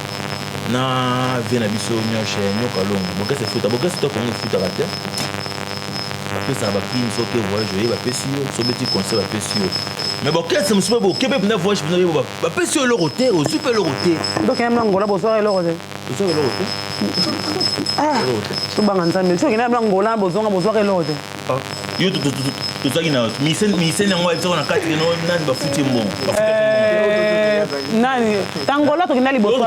na vie na biso nyoshe nyoka longo bokese efuta bokese to kongo efutaka te bapesaka baprime soki voyage oye bapesi yo sobeti concert bapesi yo mais bokese mosu mpe boke mpe mpena voyage mpena yebo bapesi yo eloko te ozwi mpe eloko te donc yamna ngola bozwaka eloko te ozwaka eloko te tobanga nzambe soki yamna ngola bozwaka eloko te yo tozwaki na misene yango ayebisako na kati keno nani bafuti mbongo nani tangola tokenda liboso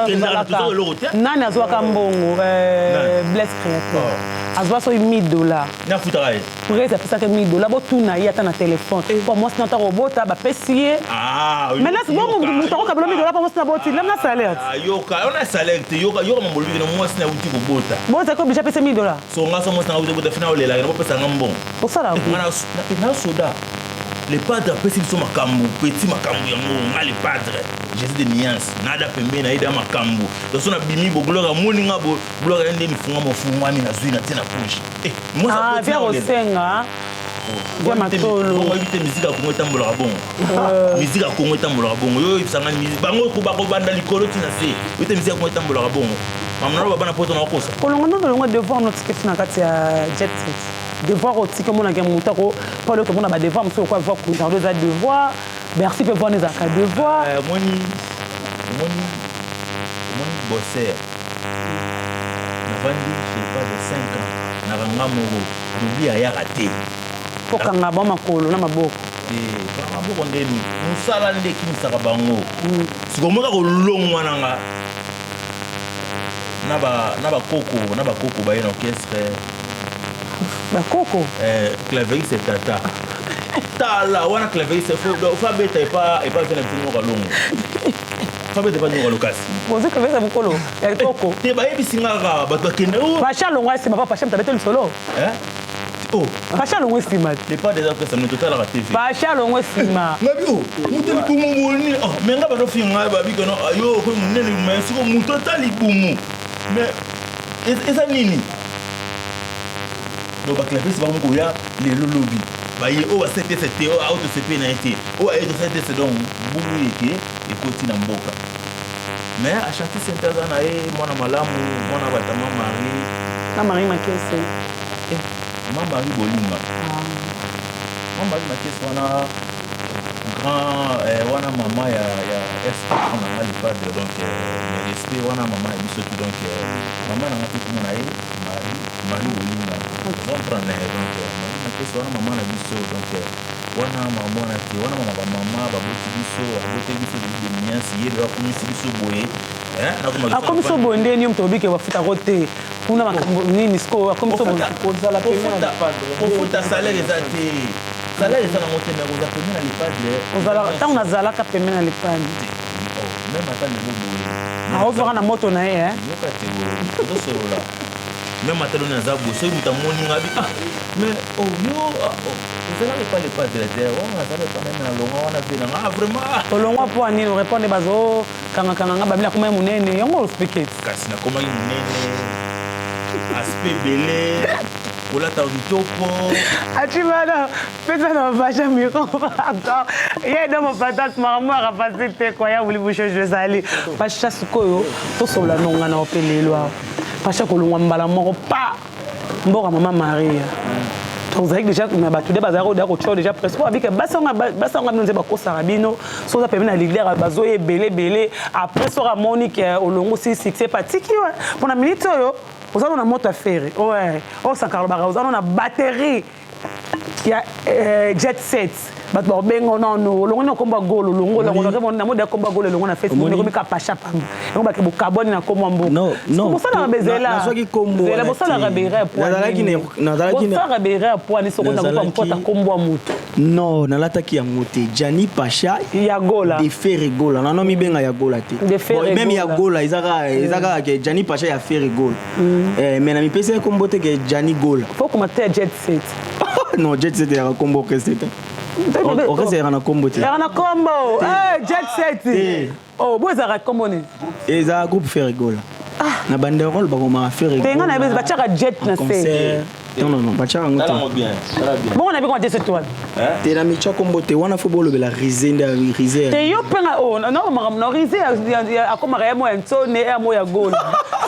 nani azwaka mbongo blesse créateur azwa so $1000 nafutaka ye prese apesaka $1000 botuna ye ata na telefone po mwasi na ntaka obota bapesi ye maintenant moto akokabela $1000 po mwasi na boti lemna salaire yoka ona salaire te yoka mambolobiki na mwasi na uti kobota bota ko bija pese $1000 so nga so mwasi na uti kobota fina olelaka na bopesanga mbongo osala na soda les padres apesi biso makambo petit makambo yango nga les padres jésus de nuance nada pembe na ida makambo toso na bimi bo gloire amoni nga bo gloire ende mifunga mofungwami na zwi na te na push moi ça peut osenga via matolo bongo ibite musique ya Congo etambolaka bongo musique ya Congo etambolaka bongo yo ibisangani musique bango ko banda likolo tina se ibite musique ya Congo etambolaka bongo mamna ro bana poto na kosa kolongo ndo longo devoir notification na kati ya jet set devoir otiki mona ke mutako pas le monde ba devoir monsieur quoi voir que dans les devoir merci peut voir les accords devoir moni bosser na vandi j'ai pas de 5 ans na ranga moko dubi ya raté pokang ba makolo na maboko ba maboko ndeni musala nde kimisaka bango sikomoka kolongwa nanga na ba koko ba ina orchestre bakoko clavieriste tata tala wana clavieriste fa beta epa vena biso nyoka longo fa beta epa nyoka lokasi ozi clavieriste mokolo ya koko te bayebisi ngaka bato bakende pacha longo esima pa pacha mtabete lisolo pacha longo esima te pas des orchestres nous totalaka tv pacha longo esima ngabi mutu libumu boni mais nga bato finga babika no yo ko munene mais siko mutu tali libumu mais eza nini donc bakilapesi bango koya lelo lobi baye oyo asete sete oyo autosepe na ye te oyo ayetosete se donc bumu yeke ekoti na mboka mais achanti sente aza na ye mwana malamu mwana batama Marie na Marie Makese Marie Bolinga Marie Makese wana grand wana mama ya ex-patron na nga lipadre donc mais respect wana mama ya biso tu donc mama na nga mpe komona ye Marie Bolinga comprendre donc Marie Makese wana mama na biso donc wana mama wana te wana mama bamama baboti biso abote biso de miasi ye lelo akomisi biso boye akomiso boye ndeni yo moto obike bafutako te kuna makambo nini siko akomiso kozala kofuta salaire eza te salaire eza nango te mais koza pembe na lipadre ntango nazalaka pembe na lipadre même ata lelo boye aozwaka na moto na ye yoka te boye ozosolola même ata lelo naza boye soki moto amoninga abi mais yo ozalaka epa lipadre te wana nazala epa meme na longa wana mpe nanga vraiment olongwa mpo anini oreponde bazokangakanga nga bamili akoma ye monene yango ospike kasi nakomaki monene aspect ebele kolata kitoko atimana pesa na basha miko encore ye do mopatas makambo akapasi te kwa ya buli bushojo ezali basha sikoyo tosobola nonga na opelelo awa basha kolongwa mbala moko pa mboka mama Maria tozalaki déjà na bato de bazalaki odeya kotya déjà presque po abike basanga bino nze bakosaka bino so oza pembe na liglere bazoya ebele après soki amoni ke olongo si succès patiki we mpona minute oyo oza no na moto affaire oyo sankara lobaka oza no na batterie ya jet set bato bakobenga nano olongo nini okomba golo olongo na mode akomba golo elongo na facebook ekomika pasha pamba yango bake bokaboni na komwa mboka bosalaka bezela bosalaka beire bosalaka beire apoani soko nakopa mpota kombwa moto non nalataki yango te Jani Pasha ya gola de faire gola nano mibenga ya gola te même ya gola ezaka ke Jani Pasha ya faire gola mais na mipesa kombo te ke Jani gola faut commenter jet set non jet set ya kombo kesete okese era na kombo te era na kombo jet set oh bo ezaka kombo ne eza groupe faire gola na banderole bakoma faire gola tenga na beza bachaka jet na se non bachaka ngoto bon on a bien quoi jet set toi te na micha kombo te wana fo bolobela risé nda risé te yo penga oh non maram no risé akoma ya mo ntone ya mo ya gola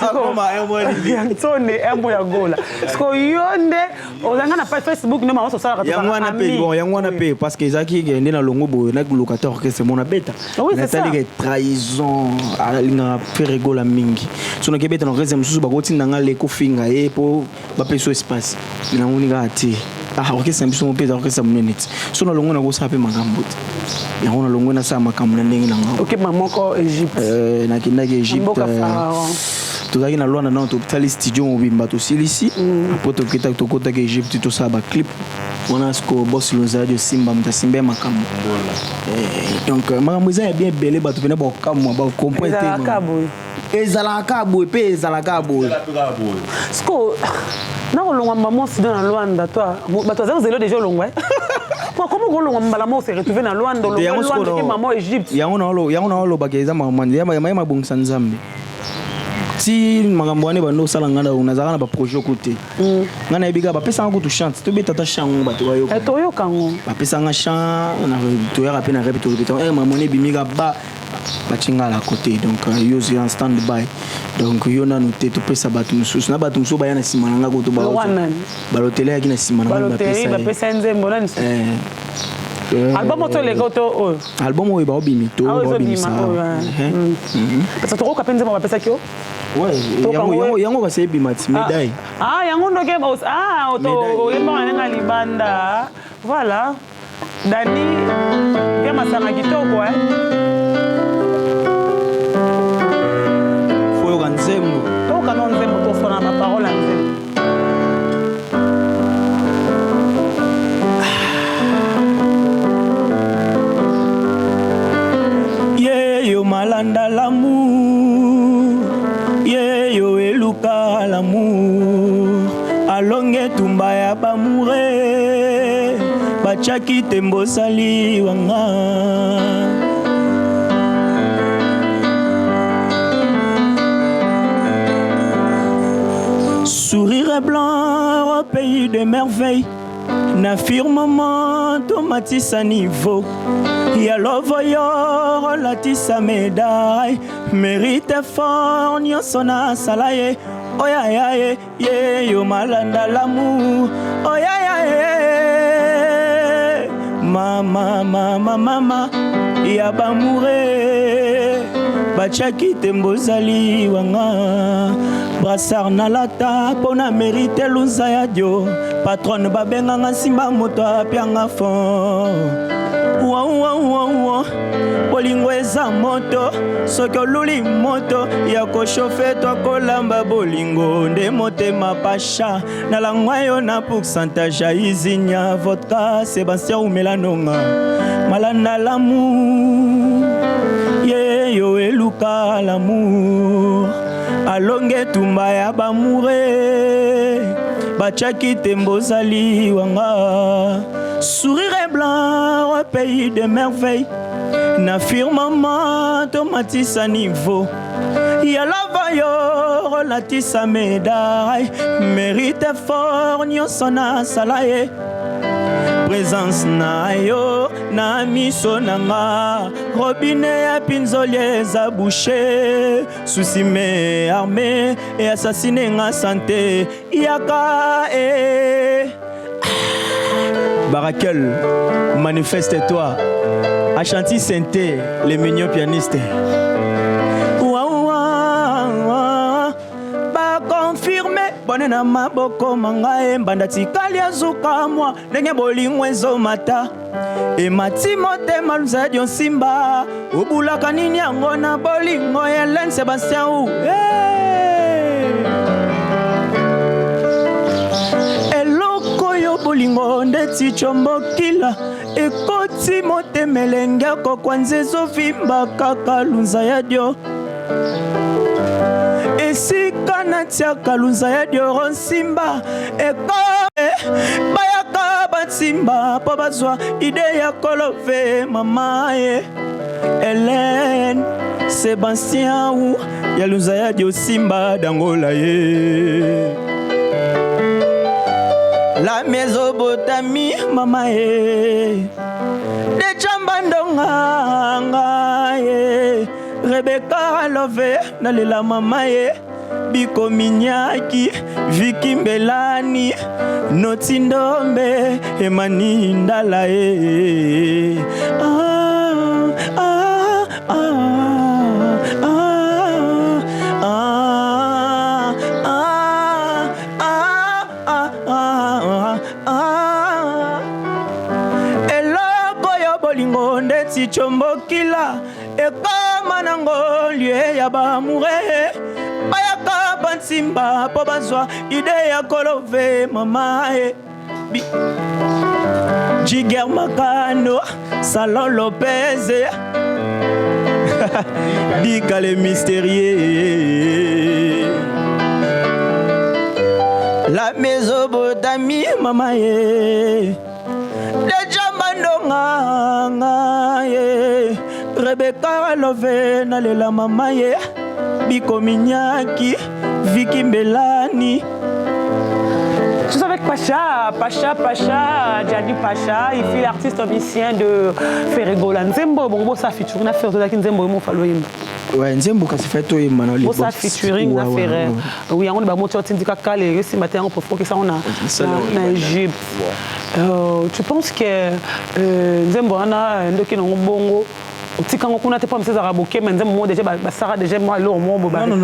akoma ya mo ntone ya mo ya gola sko yonde ozanga na Facebook no mama so sala yango wana pe parce que ezaki ngende na longo boyo na locateur que c'est mon abeta natali que trahison alinga faire gola mingi sono ke beta no reze mususu bakoti ndanga leko finga e po ba peso espace na unika ati okesa mbiso mopeza okesa munene ti so na longo na kosala mpe makambo te yango na longo nasala makambo na ndenge na ngo okema moko Egypte nakendaki Egypte tozalaki na lwana nano totali studio mobimba tosilisi po tokotaki Egypte tosala baclip wana siko boss lonzali osimba moto asimba ye makambo donc makambo eza ya bien ebele bato pene bakokamwa bakomprend te ezalaka boye mpe ezalaka boye siko nakolongwa mamosi na Luanda toi bato azali kozela déjà olongwa comment kolongwa mbala mo se retrouver na Luanda olongwa maman Egypte yango na olobaka eza makambo mabongisa nzambe si makambo wane bando osala nga nazalaka na baprojet oko te nga nayebika bapesanga kutu chante tobetata chango bato toyokango bapesanga chan toyaka mpe na repe tolobeta makambo wane ebimika batinga la côté donc yo ozali en stand by donc yo nanu te topesa bato mosusu na bato mosusu baya na nsima na nga koto balotele yaki na nsima na nga bapesa nzembo nani album oto lego to oyo album oyo baobimi to baobimisa parce que tokoka mpe nzembo bapesaki yo yango basi ebima ti médaille yango ndoke oyembaka ndenge libanda voilà Dani ya masanga kitoko foyoka nzembo toyoka no nzembo tosona maparole ya nzembo yeyo malanda l'amour yeyo eluka l'amour alonge tumba ya bamoure bachaki tembo sali wanga sourire blanc au pays de merveilles. Na firmament tomatisa niveau. Ya lovoyo latisa médaille. Mérite fort nyonso na salaye. Oya ya ye yo malanda l'amour. Oya ya ye mama ya bamoure. Bachaki tembozali wanga. Brassard na lata pona mérite lunza ya dio. Patron babenga nga simba moto apianga fond. Wow. Bolingo eza moto. Soki oluli moto ya kochofe to kolamba bolingo. Nde motema pasha. Na langwa yo na pourcentage ya izinya. Vodka Sébastien ou Melanonga. Malanda l'amour. Yo eluka l'amour. Alonge tumba ya bamoure. Bachaki tembozali wanga. Sourire blanc au pays de merveilles. Na firmament tomatisa niveau. Ya lavayo latisa médaille. Mérite fort nyonso na salaye. Présence na yo na miso nanga. Robinet ya pinzoli eza bouché. Souci me armé et assassiné nga santé. Yaka Barakel, manifeste-toi. Ashanti Sainté, les mignons pianistes. Bonne na maboko mangae mbandati kali azuka mwa ndenge bolingo ezomata e matimo te maluza dio simba obulaka nini yango na bolingo Hélène Sébastien ou eloko yo bolingo ndeti chombokila ekoti motemelenge kokwanza ezovimba kaka lunza ya dio esika natia kalunza ya dioro nsimba ekome bayaka bansimba po bazwa ide ya kolove mama ye Hélène Sébastien ou ya lunza ya dio simba dangola ye la Mésopotamie mama ye de chambandonga ye Rebecca love nalela mama ye Biko Minyaki Viki Mbelani Notindombe Emani Ndala ye eloko yo bolingo ndeti chombokila ekoma nango lie ya bamoure bayaka bansimba po bazwa ide ya kolove mama e Jiger Makano Salon Lopez Dika le mystérieux la Mésopotamie mama e Deja Mandonga ye Rebecca love nalela mama ye Biko Minyaki Viki Mbelani. Je suis avec Pacha, Djani Pacha, il fait l'artiste musicien de Ferregola. Nzembo, bon, ça featuring, affaire de la Nzembo, il faut le ouais, Nzembo, quand c'est fait, il m'a dit. Ça featuring, affaire. Oui, on a monté au Tindika Kale, ce matin, on peut faire que ça, on a Égypte. Tu penses que Nzembo, on a un document bongo? Si quand on a été pas mis à raboquer, mais moi déjà, ça déjà moi l'eau, moi non,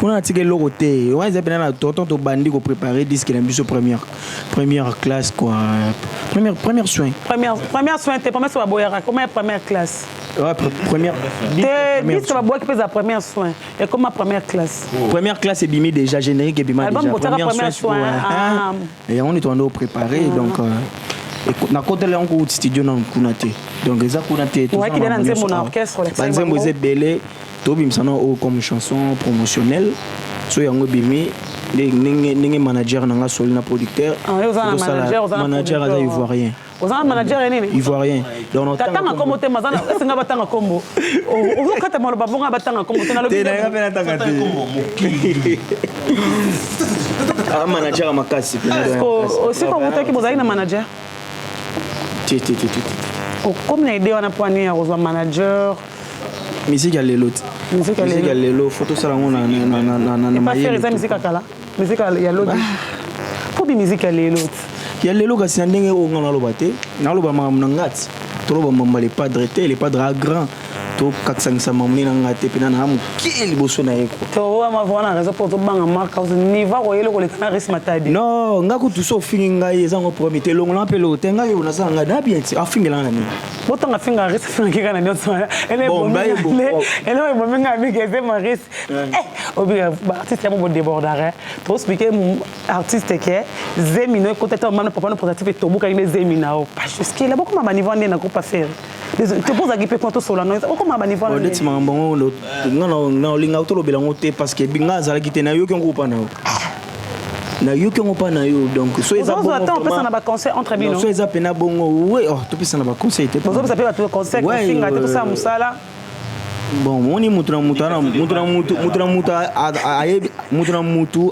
on a tiré l'eau côté. Ouais, ils avaient un tonton au bandit pour préparer disque qu'il a mis sur première classe quoi. Première soin. Première soin, t'es première soin à Boyara, comment première classe? Ouais, première. T'es dit que la boîte qui fait la première soin. Et comment première classe? Première classe c'est bimé déjà générique et bimé déjà. Première soin. Et on est en train de préparer donc. Na côté là on court studio na kunate donc les kunate tout ça qui dans mon orchestre Nzembo ze belé to bimsana comme chanson promotionnelle so yango bimi ninge manager nanga solina producteur manager aza ivoirien ozana manager nini ivoirien donc tatanga kombo te mazana singa batanga kombo ozo kata malo babonga batanga kombo te na lobi te na ngapena tanga te Un manager à ma casse. Aussi, quand vous avez un manager. Comme l'idée, on a poigné à un manager. Musique à l'autre. Musique à l'autre. Photo salon na pas faire ça musique à kala. Musique à l'autre. Pour bi musique à l'autre. Il y a l'autre c'est ndenge o ngana lobate. Na loba mamnangati. To loba mamba les padres té les padres grand. To kaksangisa mamni na ngate pina na hamu kili boso na yeko. To wa ma vona raison pour to banga marque cause ni va ko yelo ko le kana risque matadi. Non, ngako tu so finga yeza ngo prometer longo la pelo tenga yo na sanga na bien ti afinga la nani. Botanga finga risque finga kana nyo so. Elle est bon. Elle est bon menga avec des risque. Obi artiste mo débordare. To expliquer artiste que zemino ko tata mama papa no positif to buka ile zemina o. Parce que là beaucoup mama niveau ndena ko pas faire. Tu poses à qui peut quand solo non comment ba niveau ndeti mambo ngana linga utolobela ngote parce que binga zala kite na yo ki ngopa na yo na yo ki ngopa na yo donc so eza bon on peut ça na ba conseil entre bino so eza pena bongo oui oh to pesa na ba conseil te bon ça peut ba conseil finga te ça musala bon moni mutu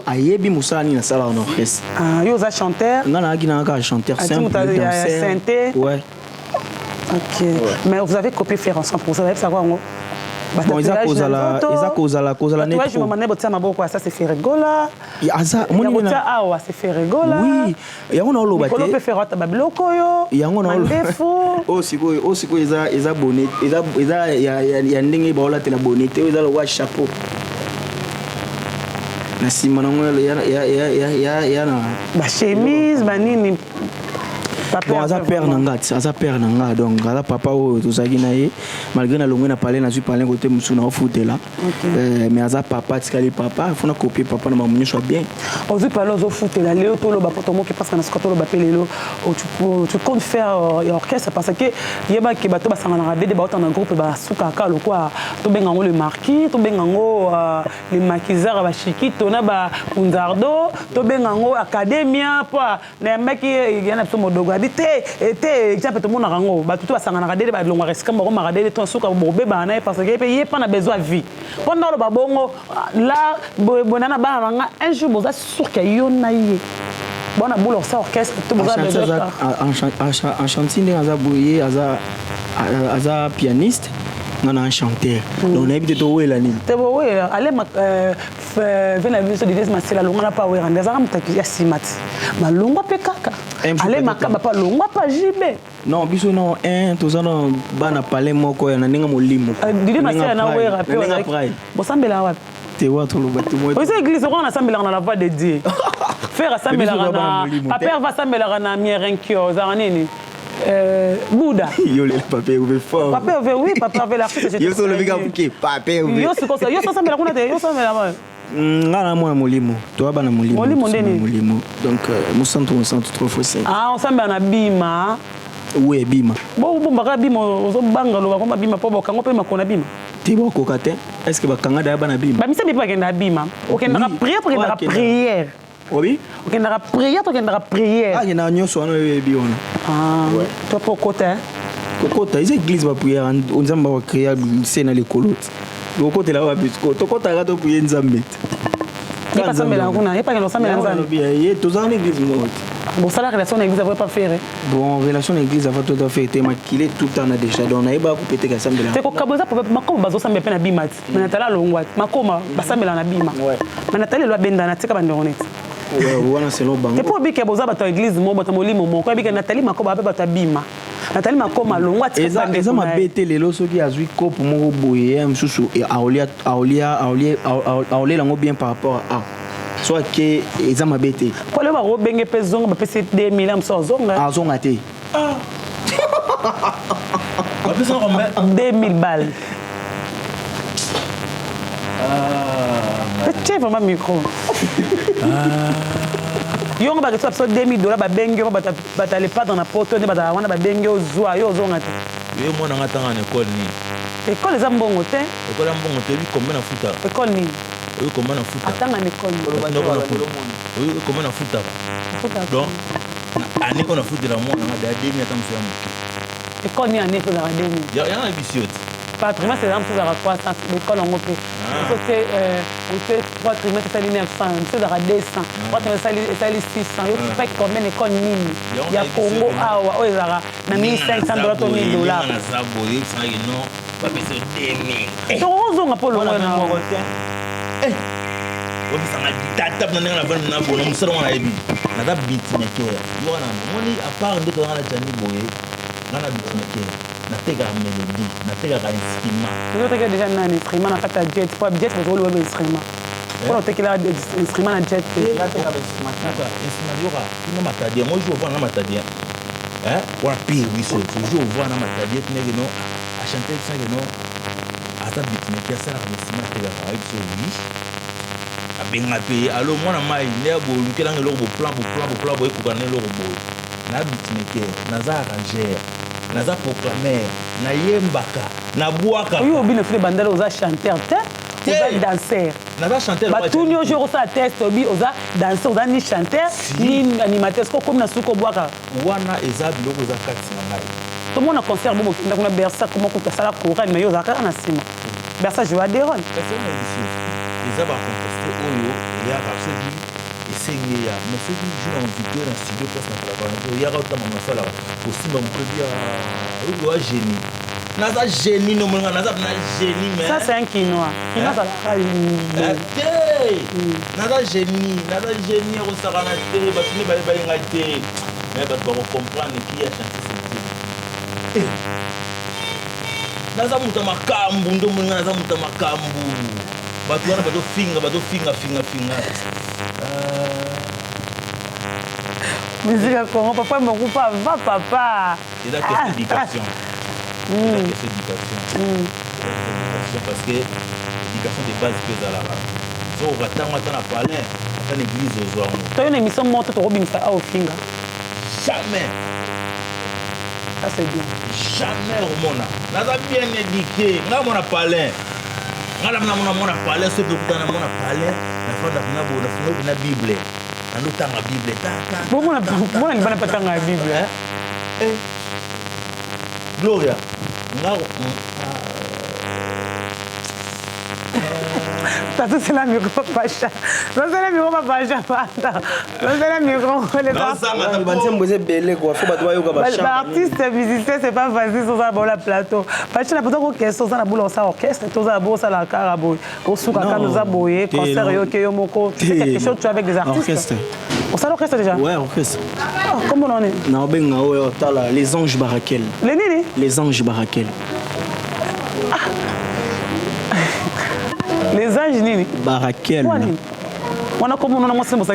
ayebi musala ni na sala no orchestre yo za chanteur ngana akina ka chanteur simple danseur ouais. Ok. Ouais. Mais vous avez copié faire ensemble pour ça, vous savez savoir moi. Bon, ils a cause la net. Je me demandais botia maboko ça c'est faire rigola. Ya ça mon botia awa c'est faire rigola. Oui. Ya ngona lo bate. Ko peut faire ta babiloko yo. Ya ngona lo. Oh siko eza bonnet. Eza ya ndenge ba ola te la bonnet, eza le chapeau. Na sima nango ya na ba chemise ba nini. Bon, aza père nanga donc aza papa o tozaki na ye malgré na longo na parler na suis parler côté musu na foot là mais aza papa tikali papa faut na copier papa na mamunyo soit bien on dit parler au foot là léo to lo ba poto mo qui passe na skoto lo ba pelelo tu comptes faire orchestre parce que yeba ke bato ba sangana na bede ba autant na groupe ba suka ka lo quoi to benga ngo le marquis to benga ngo les maquisards ba chiki to na ba undardo to benga ngo academia pa na meki yana to modogo était exemple tout le monde rango ba tout basanga na dele ba longa resika ba ma dele to suka bobe ba na parce que il pas na besoin de vie pendant le babongo là bonana ba ranga un jour boza sûr que yo na yé bona boule orchestre tout boza en chantier aza boyer aza pianiste ngana un chanteur donc on habite to wela ni te bo wela ale ma vena viso de des masela longa na pa wera ndaza mutaki ya simati malongo pe kaka ale makaba pa longo pa jibe non biso non tozana bana parler moko ya ndenge molimo didi masela na wera pe bo sambela wa te wa to lo batu mo aux églises on a sambela na la voix de Dieu faire sambela na papa va sambela na mierenkio za nini Bouddha. Yo le papier ouvert fort. Papier ouvert oui, papier ouvert l'artiste. Yo so le biga buke papier ouvert. Yo so ça, yo so sambela kuna te, yo so sambela. Ngana mwa molimo. To ba na molimo. Molimo ndeni. Molimo. Donc mon centre trop faussé. Ah, on sambela na bima. Oui, bima. Bon ba bima ozo banga lo ba ko bima po bokango pe makona bima. Ti bo ko kate. Est-ce que ba kanga da ba na bima? Ba mi sabi pa kenda bima. Okenda prière pour kenda prière. Oui. Okenda prière to kenda prière. Ah, kenda nyoso ano yebi ona. Ah. Toi pour côté. Kokota, ils église ba prière on nzamba wa créer scène les colotes. Kokota la wa bisco. Tokota ga to prier nzambe. Ni pas sambela kuna, ni pas que sambela nzambe. Bien, tous en église moi. Bon, ça la relation l'église va pas faire. Bon, relation l'église va tout à fait te makile tout le temps na déjà donc na iba ko péter ka sambela. C'est ko kaboza pour makoma bazo sambela pe na bimat. Mais natala longwa, makoma basambela na bima. Mais natala lo benda na tika bande honnête. Wana selon bango. Et pour bike boza bato église mo bato molimo mo ko bike natali makoba pe bato bima. Natali makoma longwa tika bande. Eza mabete lelo soki azui kopo moko boye msusu et aolia lango bien par rapport à soit que eza mabete. Ko le ba ro benge pe zonga ba pese 2000 am so zonga. Ah zonga te. Ah. 2000 balles. C'est vraiment micro. Yo nga ba que ça $2000 ba benge ba ta le pas dans la porte ne ba wana ba benge ozwa yo zonga te. Yo mwana ngata ngana école ni. École za mbongo te. École ya mbongo te bi combien na futa. École ni. Oui combien na futa. Atanga na école. Oui combien na futa. Donc année qu'on a foutu la mwana ngada 2000 ata mso ya muki. École ni année ko la 2000. Ya na bisioti. par trimestre c'est exemple ça 300 l'école en opé on fait 3 trimestres ça 900 c'est à 200 3 trimestres ça 600 yo fait combien école nini ya Congo awa o ezara na $1500 to $1000 na za boye ça non pas besoin de 2000 donc on zonga pour le na obi sanga tata na nga na bana na bono musoro wana ebi na da beat maker yo na moni a part de kana jani boye na beat maker na tega melody na tega instrument tu tega déjà na instrument na kata jet pour jet pour le instrument pour te kila instrument na jet la tega instrument yoka no matadia moi je vois na matadia on pire oui c'est toujours voir na matadia tu no a chanter ça no ata beat maker ça la instrument tega avec so oui abenga pe alo mwana mai ne bo lukela ngelo bo plan bo ekukana lo bo na bitmeke naza arranger naza proclamer na yembaka na boaka oui obi ne fait bandela oza chanteur oza danseur naza chanteur ba tout nyo jour ça test obi oza danseur oza ni chanteur ni animateur ko comme na suko boaka wana eza biloko za kati na ngai tout monde concert bo kinda kuna bersa comment ko sala chorale mais yo za kana sima bersa joue à des rôles eza ba contester oyo ya rapsodi esengi ya mais ce qui joue en vidéo dans studio place na travail ya ka tama masala aussi ba mpredia oyo génie naza génie no monga naza na génie mais ça c'est un quinoa ça la naza génie ko sakana te ba tuni ba nga te mais ba ko comprendre qui a chanté ce naza muta makambu ndo monga naza muta makambu bato wana bato finga musique à Congo papa me coupe pas papa et là c'est éducation parce que l'éducation de base que dans la so ratanga na palais dans l'église aux hommes toi une émission monte to robin ça au finga jamais ça c'est bien jamais au mona naza bien éduqué na mona palais ngala mona palais ce que kutana mona palais na fanda na bo na bible na lutanga bible ta bona ni bana patanga bible Gloria ngao Tato c'est la micro pacha. Non c'est la micro pacha. Non c'est la micro les artistes. Bansembo c'est belé quoi, faut battre yoka ba chant. Artiste musicien c'est pas facile sur ça la plateau. Pacha na peut-être que ça na boule ça orchestre, tout ça bo ça la carabo. Au souka ka nous a boyé, concert yo ke yo moko. C'est quelque chose tu avec des artistes. Orchestre. On sait l'orchestre déjà? Ouais, orchestre. Comment on est? Na benga o tala les anges barakel. Les nini? Les anges barakel. Les anges nini? Barakel. On a comment on a moi c'est mon sang.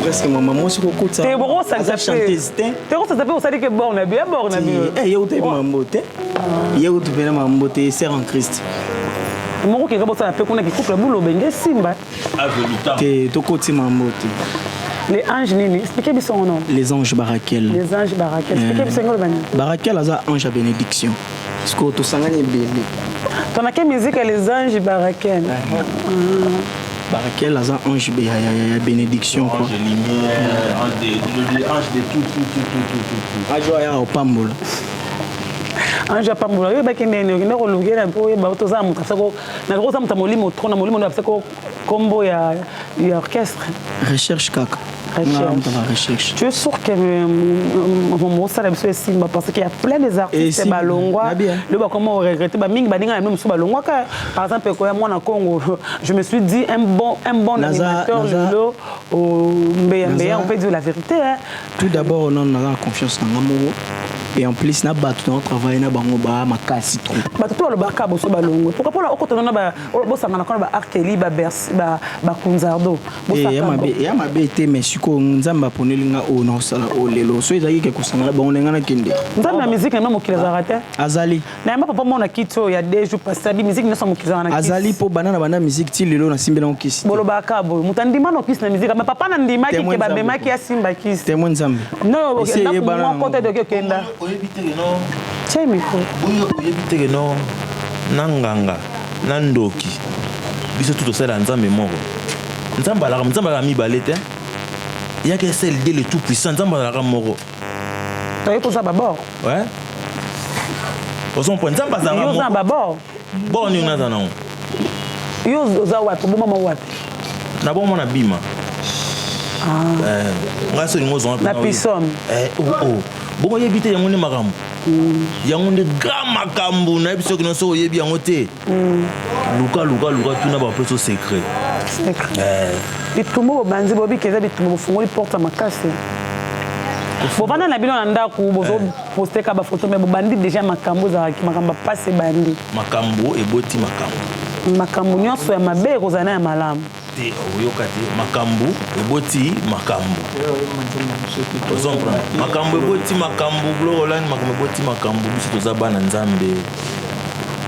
Presque maman moi c'est ko ça. T'es bon ça chanteuse. T'es bon ça s'appelle on sait que bon na bien. Eh yo te mambote. Yo te bena mambote sœur en Christ. Mon qui ça fait qu'on a qui coupe le boulot benge simba. Te to koti mambote. Les anges nini? Expliquez-moi son nom. Les anges barakel. Les anges barakel. Expliquez-moi son nom. Barakel aza ange à bénédiction. Parce que to sangani belé. Ton a quelle musique les anges barakel? Barakel aza ange ya bénédiction quoi. Ange de lumière, ange de tout. Ajo ya opambola. Ange opambola yo ba kende ne ko lugera po ba to za mutasako na ko za mutamolimo trona molimo na basako combo ya orchestre. Recherche kaka. Recherche. Tu es sûr que mon salaire est simba parce qu'il y a plein des artistes balongwa. Le ba comment regretter ba mingi ba dinga même so balongwa par exemple ko moi na Congo je me suis dit un bon animateur Lolo au Mbeya on peut dire la vérité hein. Tout d'abord on a confiance en amour et en plus na ba tout travail na bango ba makasi trop. Ba tout le ba ka bo so balongwa. Pourquoi pas au côté na ba bo sanga na ko ba Arkeli ba Bercy ba Kunzardo. Bo sanga ya mabe te mais ko nzamba ponelinga o na sala o lelo so ezaki ke kusangala ba onenga na kende nzamba na musique na mokila zarate azali na mpa papa mona kito ya deux jours passé bi musique na so mokila na azali po banana bana musique ti lelo na simbela okisi bolo ba kabo mutandima no kisi na musique mais papa na ndima ki ke ba bema ki ya simba kisi témoin nzambe no na ko mo côté de kenda oyebiteke no chemi ko oyebiteke no nanganga nandoki biso tout ça dans nzambe moko nzamba la mibale te il y a que celle de le tout puissant nzamba la moko toi pour ça d'abord ouais Oson point ça passe Yo za babo. Bon ni na zana. Yo za wapi? Bo mama wapi? Na bon mona bima. Nga so ngo zo na pisom. Bon yebite yango ne makambo. Yango ne grand makambo na biso kino so yebi yango te. Luka tuna ba peso secret. Bitumbo banzi bobi keza bitumbo fungoli porte makasi. Bobana na bino na ndako bozo poster ka ba photo mais bobandi déjà makambo za makambo passe bandi. Makambo eboti makambo. Makambo nyonso ya mabe kozana ya malamu. Te oyoka te makambo eboti makambo. Ozompra makambo eboti makambo gloland makambo eboti makambo biso toza bana nzambe.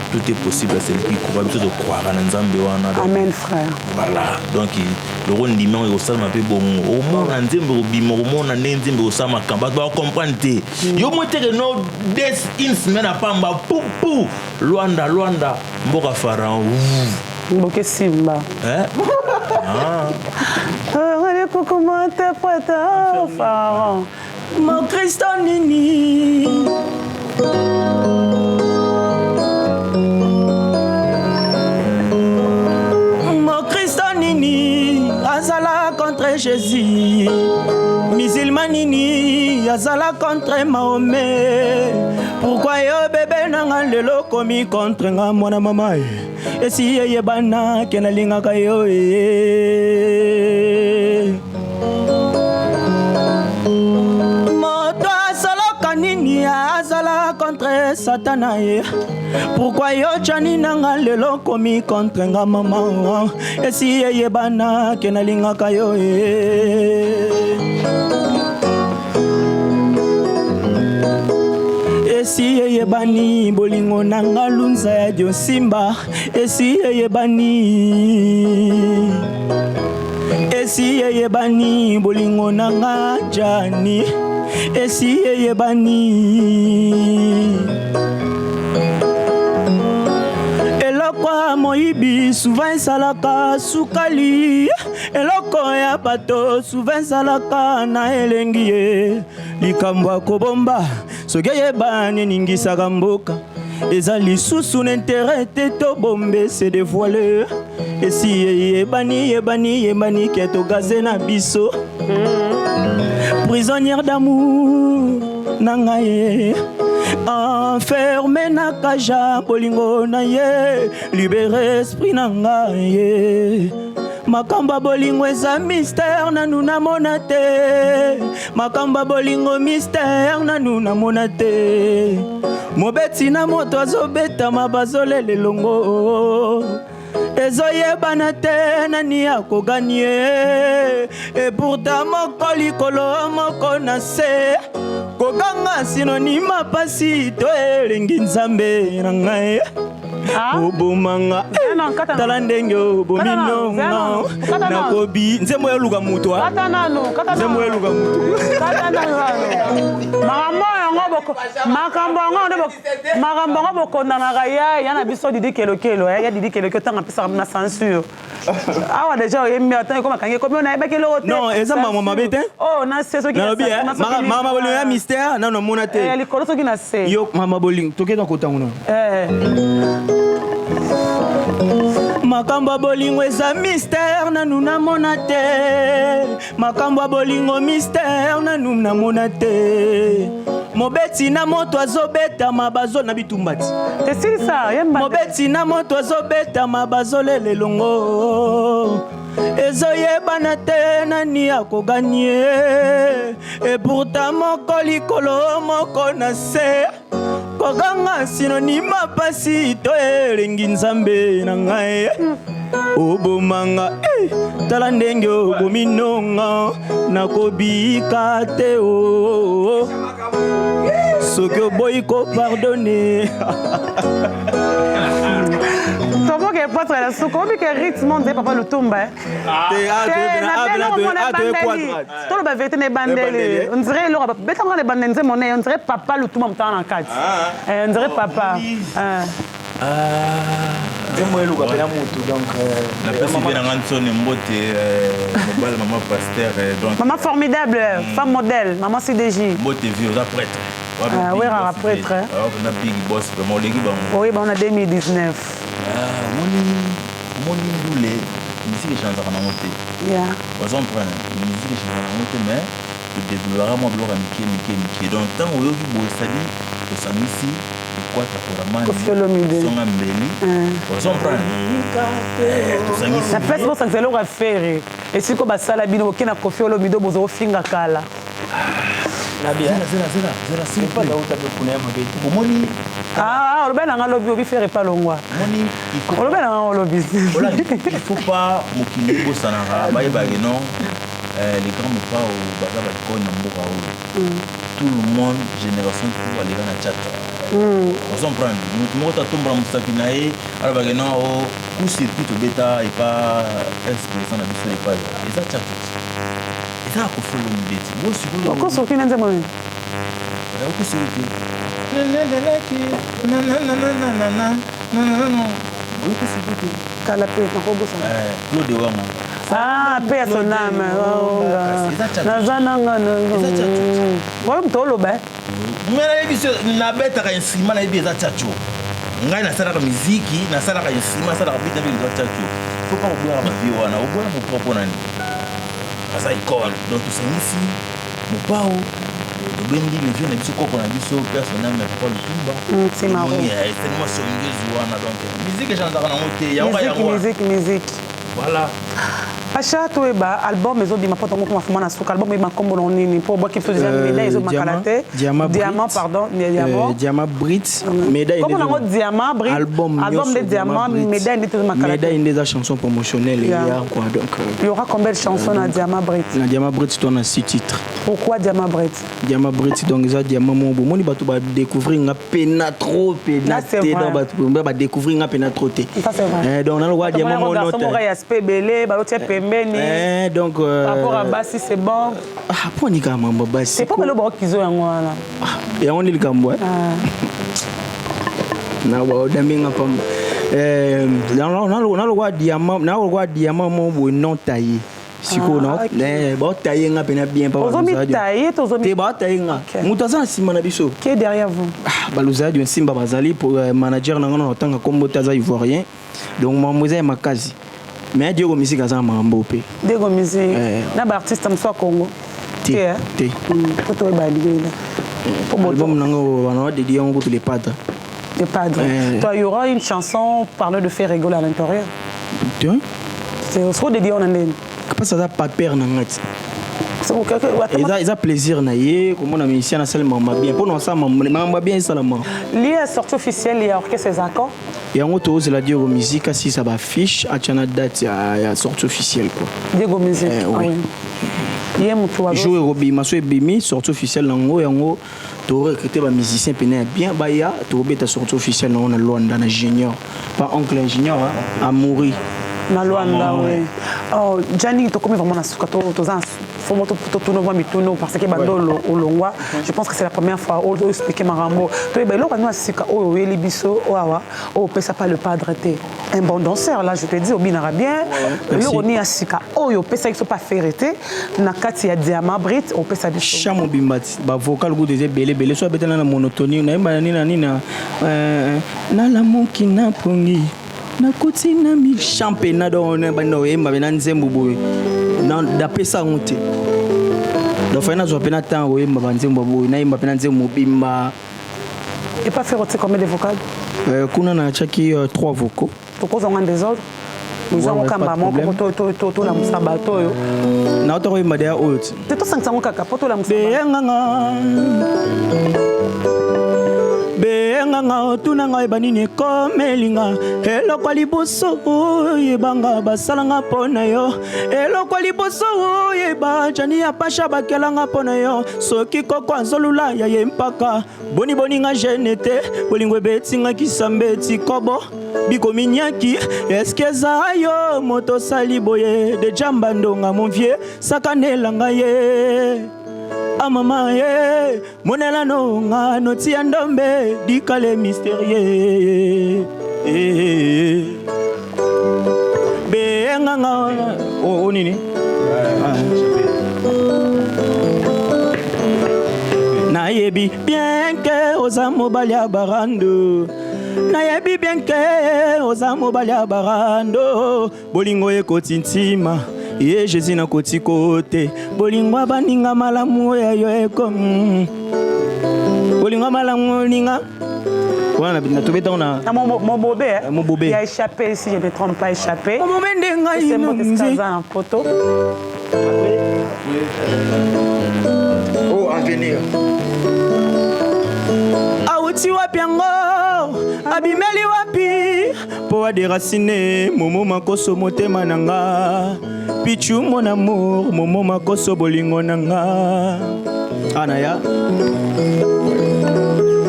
Tout est possible à celui qui croit, biso to croire na nzambe wana. Amen frère. Voilà. Donc le rond ndimon e osala mape bon. Au monde nzembe obimo au monde nzembe osama kamba ba comprendre te. Yo motere no des in semaine apamba pou Luanda mboka pharaon. Mboke Simba. Regardez comment t'interprète pharaon. Mon Christ nini. Azala contre Jésus, musulman nini, azala contre Mahomet. Pourquoi yo bébé nanga lelo komi contre nga mwana mama? Et si ye bana kenalinga kayo moto azala kanini azala contre Satana. Pourquoi yo chani nanga lelo komi contre nga mama? Et si ye bana kenalinga kayo Esi ye bani bolingo nanga lunza ya dio simba. Esi ye bani. Esi ye bani bolingo nanga jani. Esi ye bani. Eloko moibi souvent salaka sukali. Eloko ya bato souvent salaka na elengie. Likambwa kobomba soki yebani ningisaka mboka eza lisusu n'intérêt te to bombe se dévoiler. Esi yebani ke togaze na biso prisonnière d'amour nanga ye enfermé na kaja bolingo na ye libéré esprit nanga ye. Makamba bolingo eza mystère nanu namona te. Makamba bolingo mystère nanu namona te. Mobeti na moto azobeta mabazolele longo. Ezoyebana te nani akoganye. Et pourtant moko likolo moko na se. Koganga sinonima pasi to elengi nzambe na ngai. Obomanga talandenge obominonga nakobi nzembo eluka mutu nzembo eluka mutu makambo yango bokondanaka ya na biso didi kelokelo ya didi kelokelo ntango apesaka na censure awa deja oyembi ata ekoma kangi ekomi nayebaki eloko te non eza mama mabe te na se soki mama bolingo ya mystère nano mona te likolo soki na se yo mama bolingo tokenda kotango na makambo bolingo eza mystère nanu namona te. Makambo bolingo mystère nanu namona te. Mobeti na moto azobeta mabazo na bitumbati. Tesisa yemba. Mobeti na moto azobeta mabazo lele longo. Ezoyebana te nani akoganye. Et pourtant moko likolo moko na se. Koganga sinonima pasi to elengi nzambe na ngai. Obomanga tala ndenge obominonga nakobika te o soki oboyi kopardone. Tomo ke potre la suko obi ke rythme on dit papa Lutumba tout le bavete ne bandele on dirait le beta on les bandele nzemone on dirait papa Lutumba mtana kati on dirait papa Nzembo eluka pena mutu donc la personne bien Anthony Mbote maman pasteur donc maman formidable femme modèle maman CDJ Mbote vieux prêtre Oui, après très. On a Big Boss, vraiment, les gars. Oui, on a 2019. Mon boulé, musique est chantée en monté. Par exemple, musique est chantée en monté, mais le développement moi bloc à Mickey. Donc, tant que vous avez dit, que ça ici, quoi t'as pour Koffi Olomide. Son embelli. Par exemple, la place pour ça que c'est l'heure à faire. Et si comme ça la bino qui na Koffi Olomide bozo finga kala. La bien. C'est pas là où tu peux connaître ma bête. Pour moni. Ah, on va dans lobby obi faire pas longwa. Moni, on va dans lobby. Voilà, il faut pas mokili ko sanara, ba non. Les grands pas au bazar balcon n'amboka o. Tout le monde génération pour aller dans la chat. On s'en prend. Nous ta tomba mustakinae, alors ba non au coup circuit au bêta et pas expression na biso les pas. Et ça chat. Et ça ko follow me bête. Bon sikoyo. Ko so kina nzema. Ko so ki. Claude Wanga. Ah, paix à son âme. Nazananga. Moi, je t'olo ben. Mais la bête a un instrument na bien tchacho. Ngai na sala musique, na sala instrument, sala bête bien tchacho. Faut pas oublier ma vie wana, oublier mon propre nani. Asa icon. Donc c'est ici. Mon pao. Bendi les jeunes biso koko na biso personnel mais pas le tumba. C'est marrant. C'est moi sur une wana donc musique chantaka na moté ya musique. Voilà. Pacha toeba album ezo bima poto ngoko mafuma na suka album eba kombo no nini po boki to déjà médaille ezo makalate diamant pardon diamant Brit médaille comment on dit diamant Brit album de diamant médaille de makalate médaille des chansons promotionnelles il y a quoi donc il y aura combien de chansons dans diamant Brit na diamant Brit on a 6 titres. Pourquoi diamant Brit donc ça diamant mon moni bato ba découvrir nga pena trop pénaté dans bato ba découvrir nga pena trop té donc on a diamant mon note aspect belé ba lotie pembeni donc par rapport à Bassi c'est bon pour ni kama Bassi c'est pas le bon kizo yango wana et on il kambo na wa daminga pam na le diamant mon bo non taillé siko na ba taillé nga pena bien pas ba taillé nga mutaza sima na biso qui est derrière vous baluza du simba bazali pour manager na ngona tanga kombo taza ivoirien donc mon musée makazi mais Diego musique à ça mambo pe Diego musique na ba artiste mso Congo té photo ba ligela pour album nango on a dédié on tous les padres toi il y aura une chanson parlant de faire rigoler à l'intérieur c'est trop dédié on en est pas ça pas père nangati ils a plaisir na yé comme on a mis ici na seulement bien pour nous ça maman bien ça la maman lié sortie officielle il y a orchestre ses accords et en gros c'est la Diego musique si ça va fiche à chana date à sortie officielle quoi Diego musique oui il y a mon toi jouer Robi Maso Bimi sortie officielle nango yango to recruter ba musicien pené bien ba ya to beta sortie officielle on a Luanda na junior pas oncle ingénieur à mourir na Luanda oui oh Gianni to comme vraiment na suka to za faut moto to no mituno parce que bandolo olongwa je pense que c'est la première fois où expliquer marambo to ba lo kana sika o yeli biso owa o pesa pas le padre té un bon danseur là je te dis obinara bien le roni asika o yo pesa qui sont pas ferreté na kati ya diamant Brit o pesa biso chamo bimbati ba vocal go des belé so betana na monotonie na nina na la mokina pongi na koti na mi championnat dans bando yemba bena nzembo boy na da pesa ngote do fa na zo pena tango yemba banzembo boy na yemba pena nzembo bimba et pas faire autre combien de vocales kuna na chaki 3 vocaux to cause on des autres nous avons kamba moko to la musaba to yo na to yemba dia out to 500 kaka poto la musaba nganga tunanga ebanini komelinga eloko liboso yebanga basalanga pona yo eloko liboso yeba jani ya pasha bakelanga pona yo soki koko azolula ya ye mpaka boni boninga jenete bolingo betinga kisambeti kobo bikominyaki eskeza yo moto sali boye de jamba ndonga mon vieux sakanelanga ye amama ye monela nonga notia ndombe dikale mystérieux benganga o nini nayebi bien oza mobali ya barando nayebi bien ke oza mobali ya barando bolingo ekoti ntima ye Jésus na koti kote bolingo baninga malamu yo eko bolingo malamu ninga voilà na tobeta on a mon bobé mon bobé il a échappé si je ne me trompe pas échappé mon bobé ndenga c'est mon en photo oh en venir auti wapi yango abimeli wapi po aderacine momo makoso motema nanga pichu mon amour momo makoso bolingo nanga anaya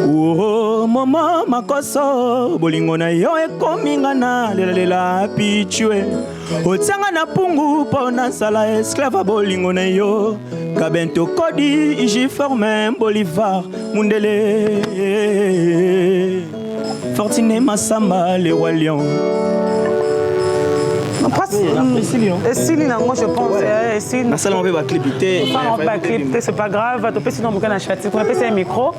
oh momo makoso bolingo na yo ekominga na lela pichwe otsanga na pungu po na sala esclave bolingo na yo kabento kodi j'y forme Bolivar mundele Fortuné Massamba le roi lion Céline, moi je pense. Ma salle on va clipiter. C'est pas grave. Tu peux sinon bouquin à châtier. On appelle ça un micro.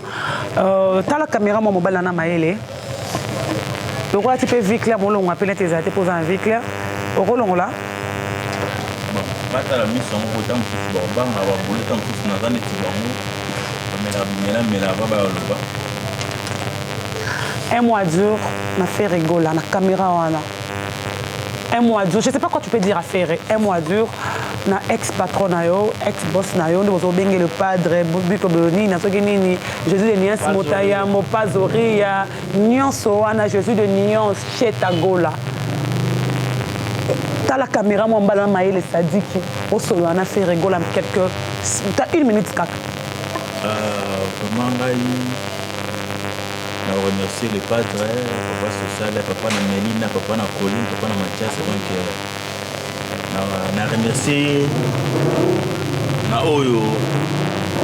T'as la caméra mon mobile na maele. Le roi tu peux vie clair mon long on appelle tes athées poser un vie clair. Au rôle on là. Bon, pas la mission au temps pour bon on va bouler tant pour na zane ti bango. Mais la baba loba. Un mois dur m'a fait rigoler la caméra wana. Un mois dur, je ne sais pas quoi tu peux dire à faire. Un mois dur, na ex-patron, ex-boss, nous avons bien le padre, Jésus de Niance, Motaya, Mopazoria, Niance, Jésus de Niance, Chetagola. Tu as la caméra, mon ballon, Maïle, Sadiki, au solo, on a fait rigoler quelques. Tu as 1 minute, Kak. Comment je remercie les padres, papa social, papa na Melina, papa na Colline, papa na Mathias, donc na remercie na Oyo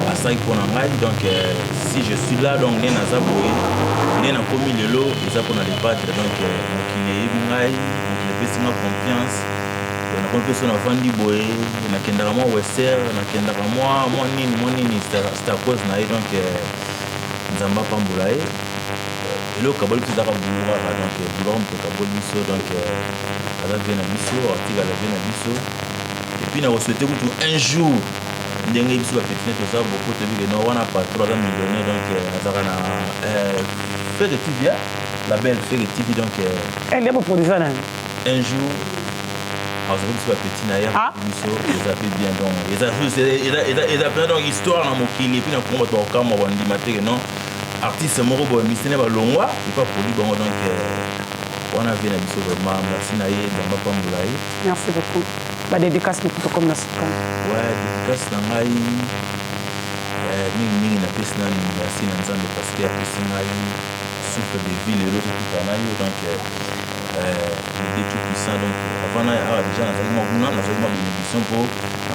Asai pour ngai, donc si je suis là donc né na Zaboé, né na commis le lot, ça pour les padres, donc il est ngai, donc les personnes confiance, na confiance na Fandi Boé, na kendara moi Wester, na kendara moi nini c'est à cause na donc Nzamba Pambulaye. Et là, Kabul tout d'abord boulot, donc boulot on peut Kabul biso, donc à la bien à biso, article à la bien à biso. Et puis nous souhaitons tout un jour, dernier biso à petit tout ça, beaucoup de vie que nous on a pas 3 millionnaires, donc Azarana fait de tibia, la belle fait de tibia, donc elle est pour produire ça. Un jour. Alors ça veut dire petit naïa, biso, ils a fait bien donc, ils a fait donc histoire dans mon kili, puis dans comment tu as encore mon dit matin non. Artiste moro bo misene ba longwa et pas poli bon donc on a vu na biso vraiment merci naïe dans Pambulaye. Merci beaucoup. Ba dédicace pour comme na sika. Ouais, dédicace na ngai mingi na pesa na merci na nzambe parce que pesa ngai souffle de vie le tout na yo donc il est tout puissant donc avant na déjà na zaki bénédiction pour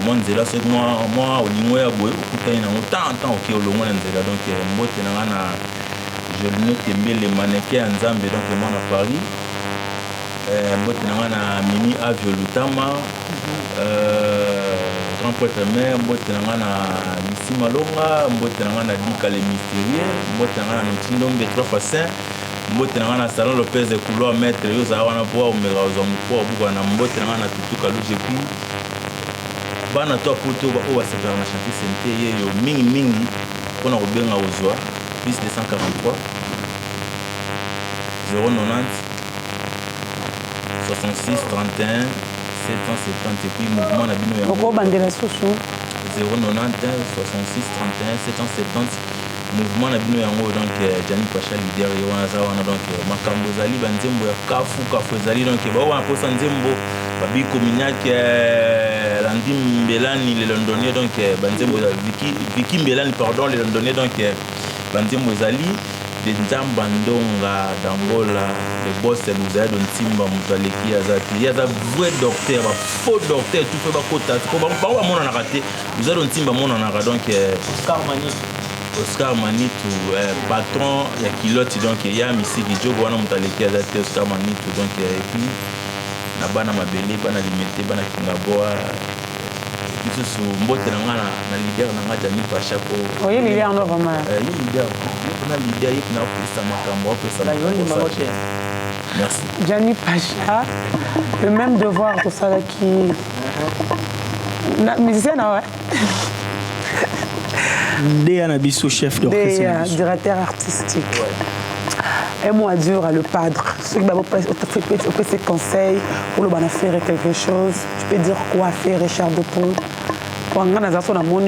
moi nzela c'est moi olingo ya boye okutani na tant ok olongo na nzela donc mbote na ngana je ne tembele mannequin nzambe donc moi na Paris mbote na ngana mini avio lutama grand poète mère mbote na ngana Missy Malonga mbote na ngana Dika les mystérieux mbote na ngana Ntindombe 3 fois 5 mbote na ngana Salon Lopez de couloir maître yo za wana po omega ozomuko buka na mbote na ngana tutuka lujepi bana to poto ba o se faire na chanter santé yo mingi pona ko benga ozwa plus de 143 090 66 31 770 et puis mouvement na bino ya ko bandela susu 090 66 31 770 mouvement na bino yango donc Jani Pacha leader yo wana za wana donc makambo zali banzembo ya kafu ezali donc ba wana posa nzembo babiko minyake Landi Mbelani les Londoniens donc banzembo Vicky Mbelani pardon les Londoniens donc banzembo ezali de Nzambandonga d'Angola le boss nous aide on timba mutaleki azati ya za vrai docteur ba faux docteur tout fait ba kota ko ba mona na raté nous aide on timba mona na donc Oscar Manitou patron ya kilote donc ya misiki jogo wana mutaleki azati Oscar Manitou donc et puis na bana mabele bana limité bana kingaboa biso so mbote na nga na leader na nga Jani Pacha po. Oui, leader no vraiment. Leader. Na leader yep na pesa makambo pesa. Merci. Jani Pacha, le même devoir pour ça qui musicien ouais. Déa Nabiso, chef d'orchestre. Directeur artistique. Un mot dur à le padre. Ceux qui vont offrir ses conseils pour le faire quelque chose. Tu peux dire quoi faire, Richard Depont. Pour un grand azar, on a mon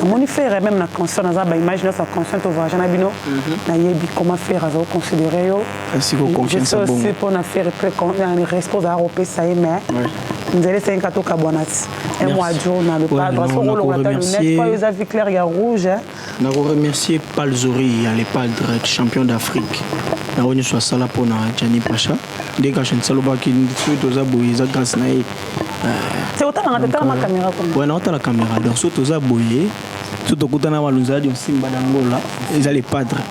on faire même la conscience, on a image sa conscience au voyage. Nabino, nayebi comment faire, à considérer. Je sais aussi pour na faire un responsable européen ça y est mais. Nous allons faire un cadeau cabonat. Un mois dur on a le padre. Parce qu'on remercier. Pas les avis clairs, il y a rouge. Nous remercier Palzori, les padres champion d'Afrique. Nous avons soit ça là pour Jani Pacha. Dès que je ne sais pas qui nous a boyé, ça grâce na. C'est autant dans la caméra comme. Ouais, non, la caméra. Donc surtout ça boyé. Surtout quand on a nous a dit Simba d'Angola, ils allaient padres.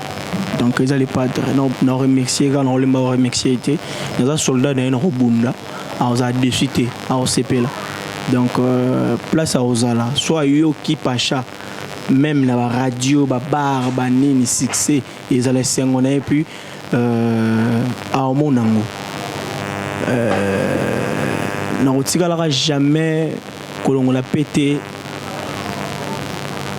Donc ils allaient padres. Nous remercier quand on les remercier été. Nous avons soldats dans un Bunda. On a décidé à OCP là. Donc place à Ozala. Soit Yoki Pacha, même la radio, bar, nini, succès, ils allaient s'engager et puis à Omonango. Nous ne jamais que l'on l'a pété.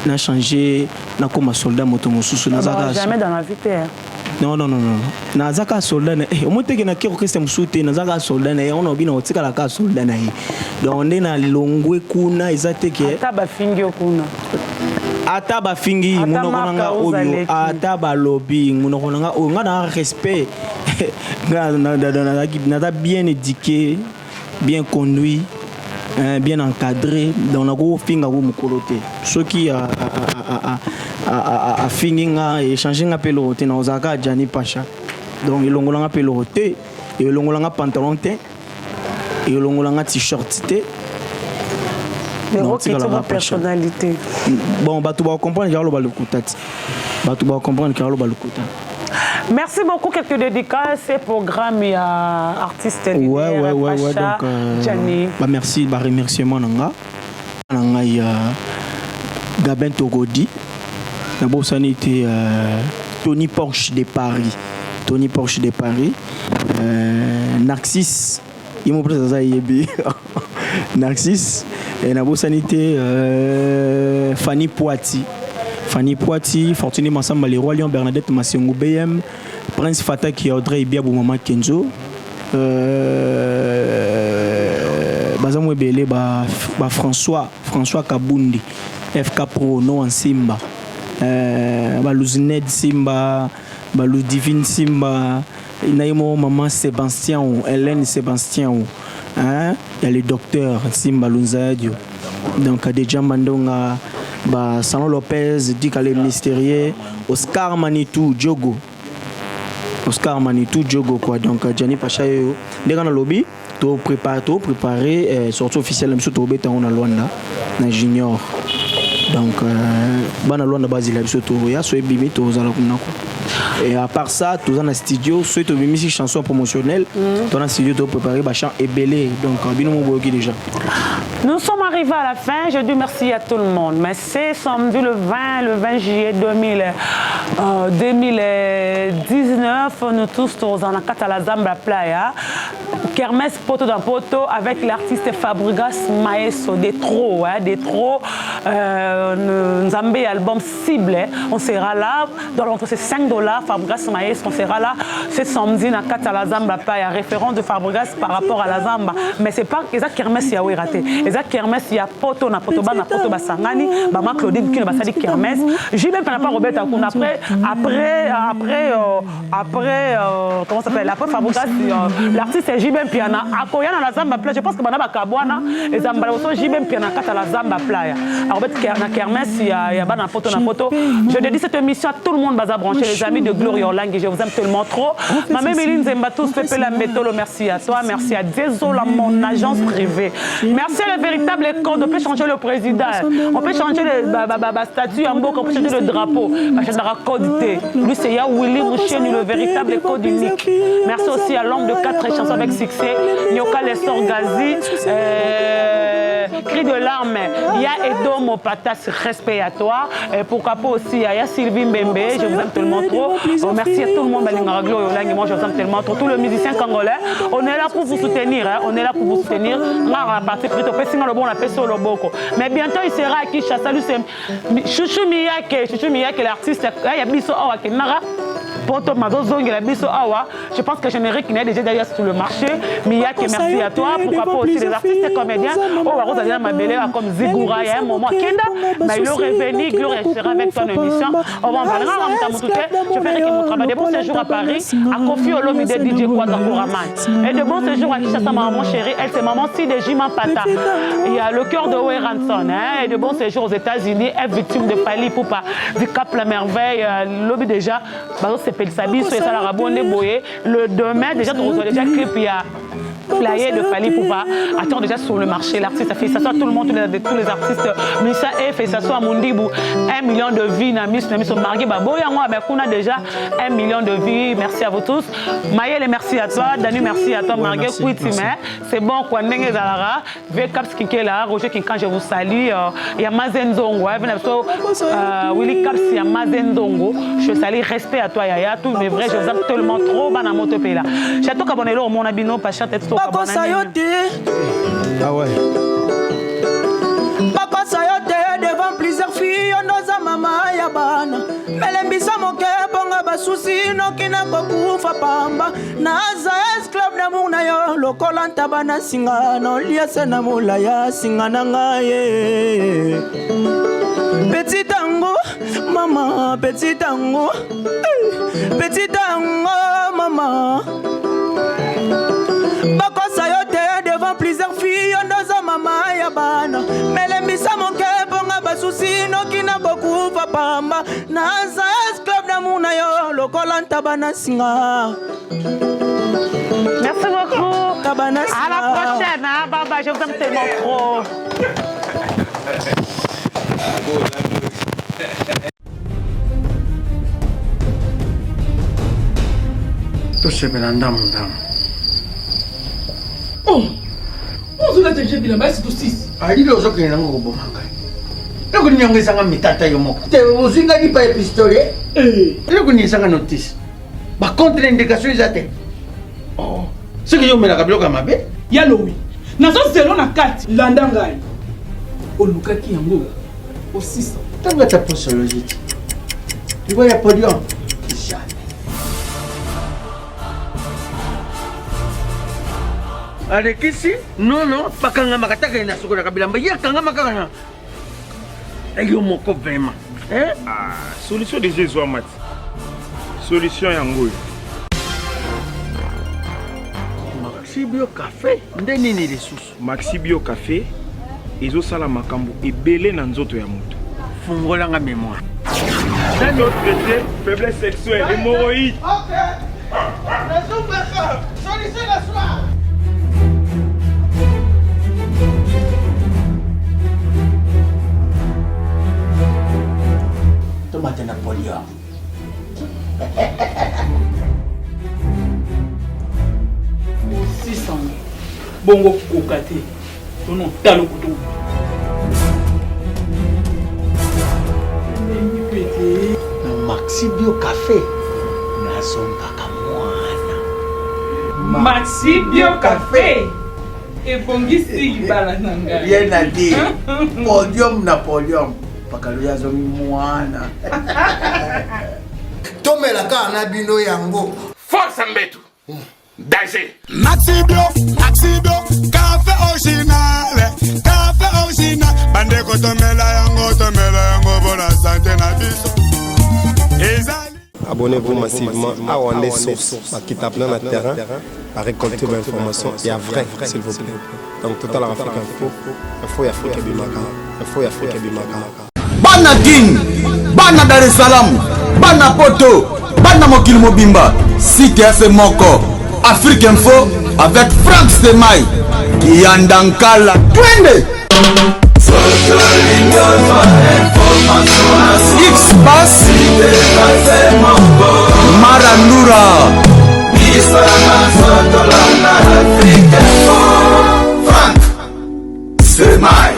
N'a changé, n'a comme un soldat motomosusu. Jamais dans la vie. Non. Nazaka soldat na au moins que na kero kese msute nazaka soldat na on obina otika la ka soldat na donc on est na longwe kuna ezate ke ataba fingi okuna ataba fingi munokona oyo ataba lobby munokona o ngana respect na bien éduqué bien conduit bien encadré donc na go finga go mukolote ce qui a finginga et changer nga pelote na ozaka Jani Pacha donc ilongolanga pelote et ilongolanga pantalon te et ilongolanga t-shirt te la personnalité bon batu ba comprendre car lo ba lokuta batu ba comprendre car lo ba lokuta. Merci beaucoup. Quelques dédicaces, ces programmes et artistes. Ouais, donc Jani. Merci, remerciement nanga Gabin Togodi. D'abord, ça a été Tony Porsche de Paris. Narcisse. Il m'a pris ça yebi. Narcisse. Et d'abord, ça a été Fanny Poiti, Fortuné Massamba, les Rois Lion, Bernadette Massiongo BM, Prince Fataki, Audrey Biabou, Maman Kenzo. Bazamwe Belé, François Kabundi, FK Pro, No en Simba. Balous Ned Simba, Balous Divine Simba, Inaimo Maman Sébastien, Hélène Sébastien, il y a le docteur Simba Lunzadio, donc Adedja Mandonga, Salon Lopez, Dikale Mystérieux, Oscar Manitou Djogo quoi, donc Jani Pacha, dès qu'on a lobby, tout préparé, sortie officielle, M. Tobe, on a Luanda, na junior. Donc, bana Luanda Basile, M. Tobe, ya soye bimi, to zala kumnako. Et à part ça, tout dans le studio, soye to bimi si chanson promotionnelle, dans le studio, to préparé, chant et belé, donc bino mo boyoki déjà. Nous sommes arrivés à la fin. Je dis merci à tout le monde. Mais c'est samedi le 20 juillet 2019. Nous tous dans la Catala Zamba Playa. Kermesse Poto dans Poto avec l'artiste Fabregas Maeso. Des trop. Nzambé album cible. On sera là. Dans l'entre c'est $5. Fabregas Maeso. On sera là. C'est samedi dans la Catala Zamba Playa. Référent de Fabregas par rapport à la Zamba. Mais c'est pas exact Kermesse Yaoui raté. Eza kermesse ya poto na poto basangani bama Claudine qui ne basali kermesse j'ai même pas Robert Akuna après comment ça s'appelle la Fabregas l'artiste est Jibem Piana akoya na la Zamba Playa je pense que bana bakabwana et Zamba aussi Jibem Piana kata la Zamba Playa Robert na kermesse ya bana poto na poto je dédie cette émission à tout le monde baza branché les amis de Glory Orlang je vous aime tellement trop ma même Eline Zemba tous Pepe la Métolo merci à toi merci à Désolé mon agence privée merci à le véritable code. On peut changer le président, on peut changer le statut en bas, on peut changer le drapeau. Lui, c'est Ya Willy Moucheni, le véritable code unique. Merci aussi à l'homme de 4 chansons avec succès, Nyoka Lessor Gazi. cri de larmes. Il y a Edo Mopatas, respect à toi. Pourquoi pas aussi, il y a Sylvie Mbembe, je vous aime tellement trop. Merci à tout le monde, moi je vous aime tellement trop. Tous les musiciens congolais, on est là pour vous soutenir. On est là pour vous soutenir. Mais bientôt, il sera à Kinshasa. Chouchou Miyake, l'artiste, il y a Bisso Awakenara. Je pense que générique qui est déjà derrière sur le marché. Miyake, merci à toi. Pourquoi pas aussi les artistes et comédiens. Comme Zigura, il y a un moment. Mais il est revenu, Gloria sera avec ton émission. On va en parler. Je ferai que mon travail de bon séjour à Paris, à Kofi Olomide DJ Kwazakuraman. Et de bon séjour à Kinshasa, maman chérie. Elle, c'est maman si de Jima Pata. Il y a le cœur de Way Ranson. Et de bon séjour aux États-Unis. Elle est victime de Fali Poupa, du Cap La Merveille. Lobby déjà. C'est Pelsabi, c'est ça la rabonne boyé. Le demain, déjà, tu reçois déjà clip, il y a flyer de Fali Poupa. Attends déjà sur le marché, l'artiste a fait ça, tout le monde, tous les artistes. Missa F fait ça, soit Mondibou, 1 million de vies, Namis, Margué Baboya, moi, on a déjà 1 million de vies. Merci à vous tous. Maëlle, merci à toi. Danu, merci à toi. Margué Kouitime, c'est bon, quoi, Nenge Zalara, V-Cap Skinkela, Roger Kinkan, je vous salue. Il y a Mazen Zongo, Willy Caps, il y a Mazen Zongo. Je salue, respect à toi, Yaya, tous mes vrais, je vous aime tellement trop, Bana Motopela. Château Cabonelo, mon abino, Pacha, tête. Ah ouais. Papa Sayote devant plusieurs filles, on ose maman yabana. Melembisa moke bonga basusi no kina kokufa pamba. Naza esclave na muna yo lokolanta bana singa no liase na mulaya singa na ngaye. Petit tango, maman, petit tango. Petit tango, maman. Bako Sayote devant plusieurs filles, on ose maman yabana. Melembisa moke bonga basusi no kina kokufa pamba. Naza esclave na muna yo lokolanta bana singa. Merci beaucoup. Tabana singa. À la prochaine, hein, Baba, je vous aime tellement trop. tosepela ndamu ozula teje bilamba esi tosisi alili ozokende nango koboma ngai elokuninyongesanga mitata yo moko te ozinga lipa ya pistolet elokuniesanga notice bacontre indication eza te soki yomelaka biloko ya mabe yalowi nazozelo na kati landa ngai olukaki yango osisa ntango ata posologie te libo ya podium alekisi nono bakangamaka taka na sokolaka bilamba ye akangamaka na eyo moko vraiment solution de jésus amati solution yango oyo Maxi Bio Café nde nini lisusu Maxi Bio Café ezosala makambo ebele na nzoto ya moto fungolanga mémoire nani otraité faiblesse sexuelle hémorroïde solution la soir. Tomate Napoléon. Bongo kokate. Tono talo kutu. Maxi Bio Café. Nazombaka mwana. Maxi Bio Café. Ebongisi libala nanga. Bien à dire. Podium Napoléon. Pakaluya zomi mwana. Tomelaka na bino yango. Force Mbetu. Danger. Maxi Bio, café original. Café original. Bandeko tomela yango bona santé na biso. Abonnez-vous massivement à Wandé Source, qui tape dans le terrain, à récolter vos informations et à vrai, s'il vous plaît. Donc, Total Afrique Info, Info Afrique Bimaka, Info Afrique Bimaka. Bana King, Bana Dar es Salaam, Bana Poto, Bana Mokil Mobimba, CTS Moko, Afrique Info avec Franck Semaï, qui est en Dankala. Twende!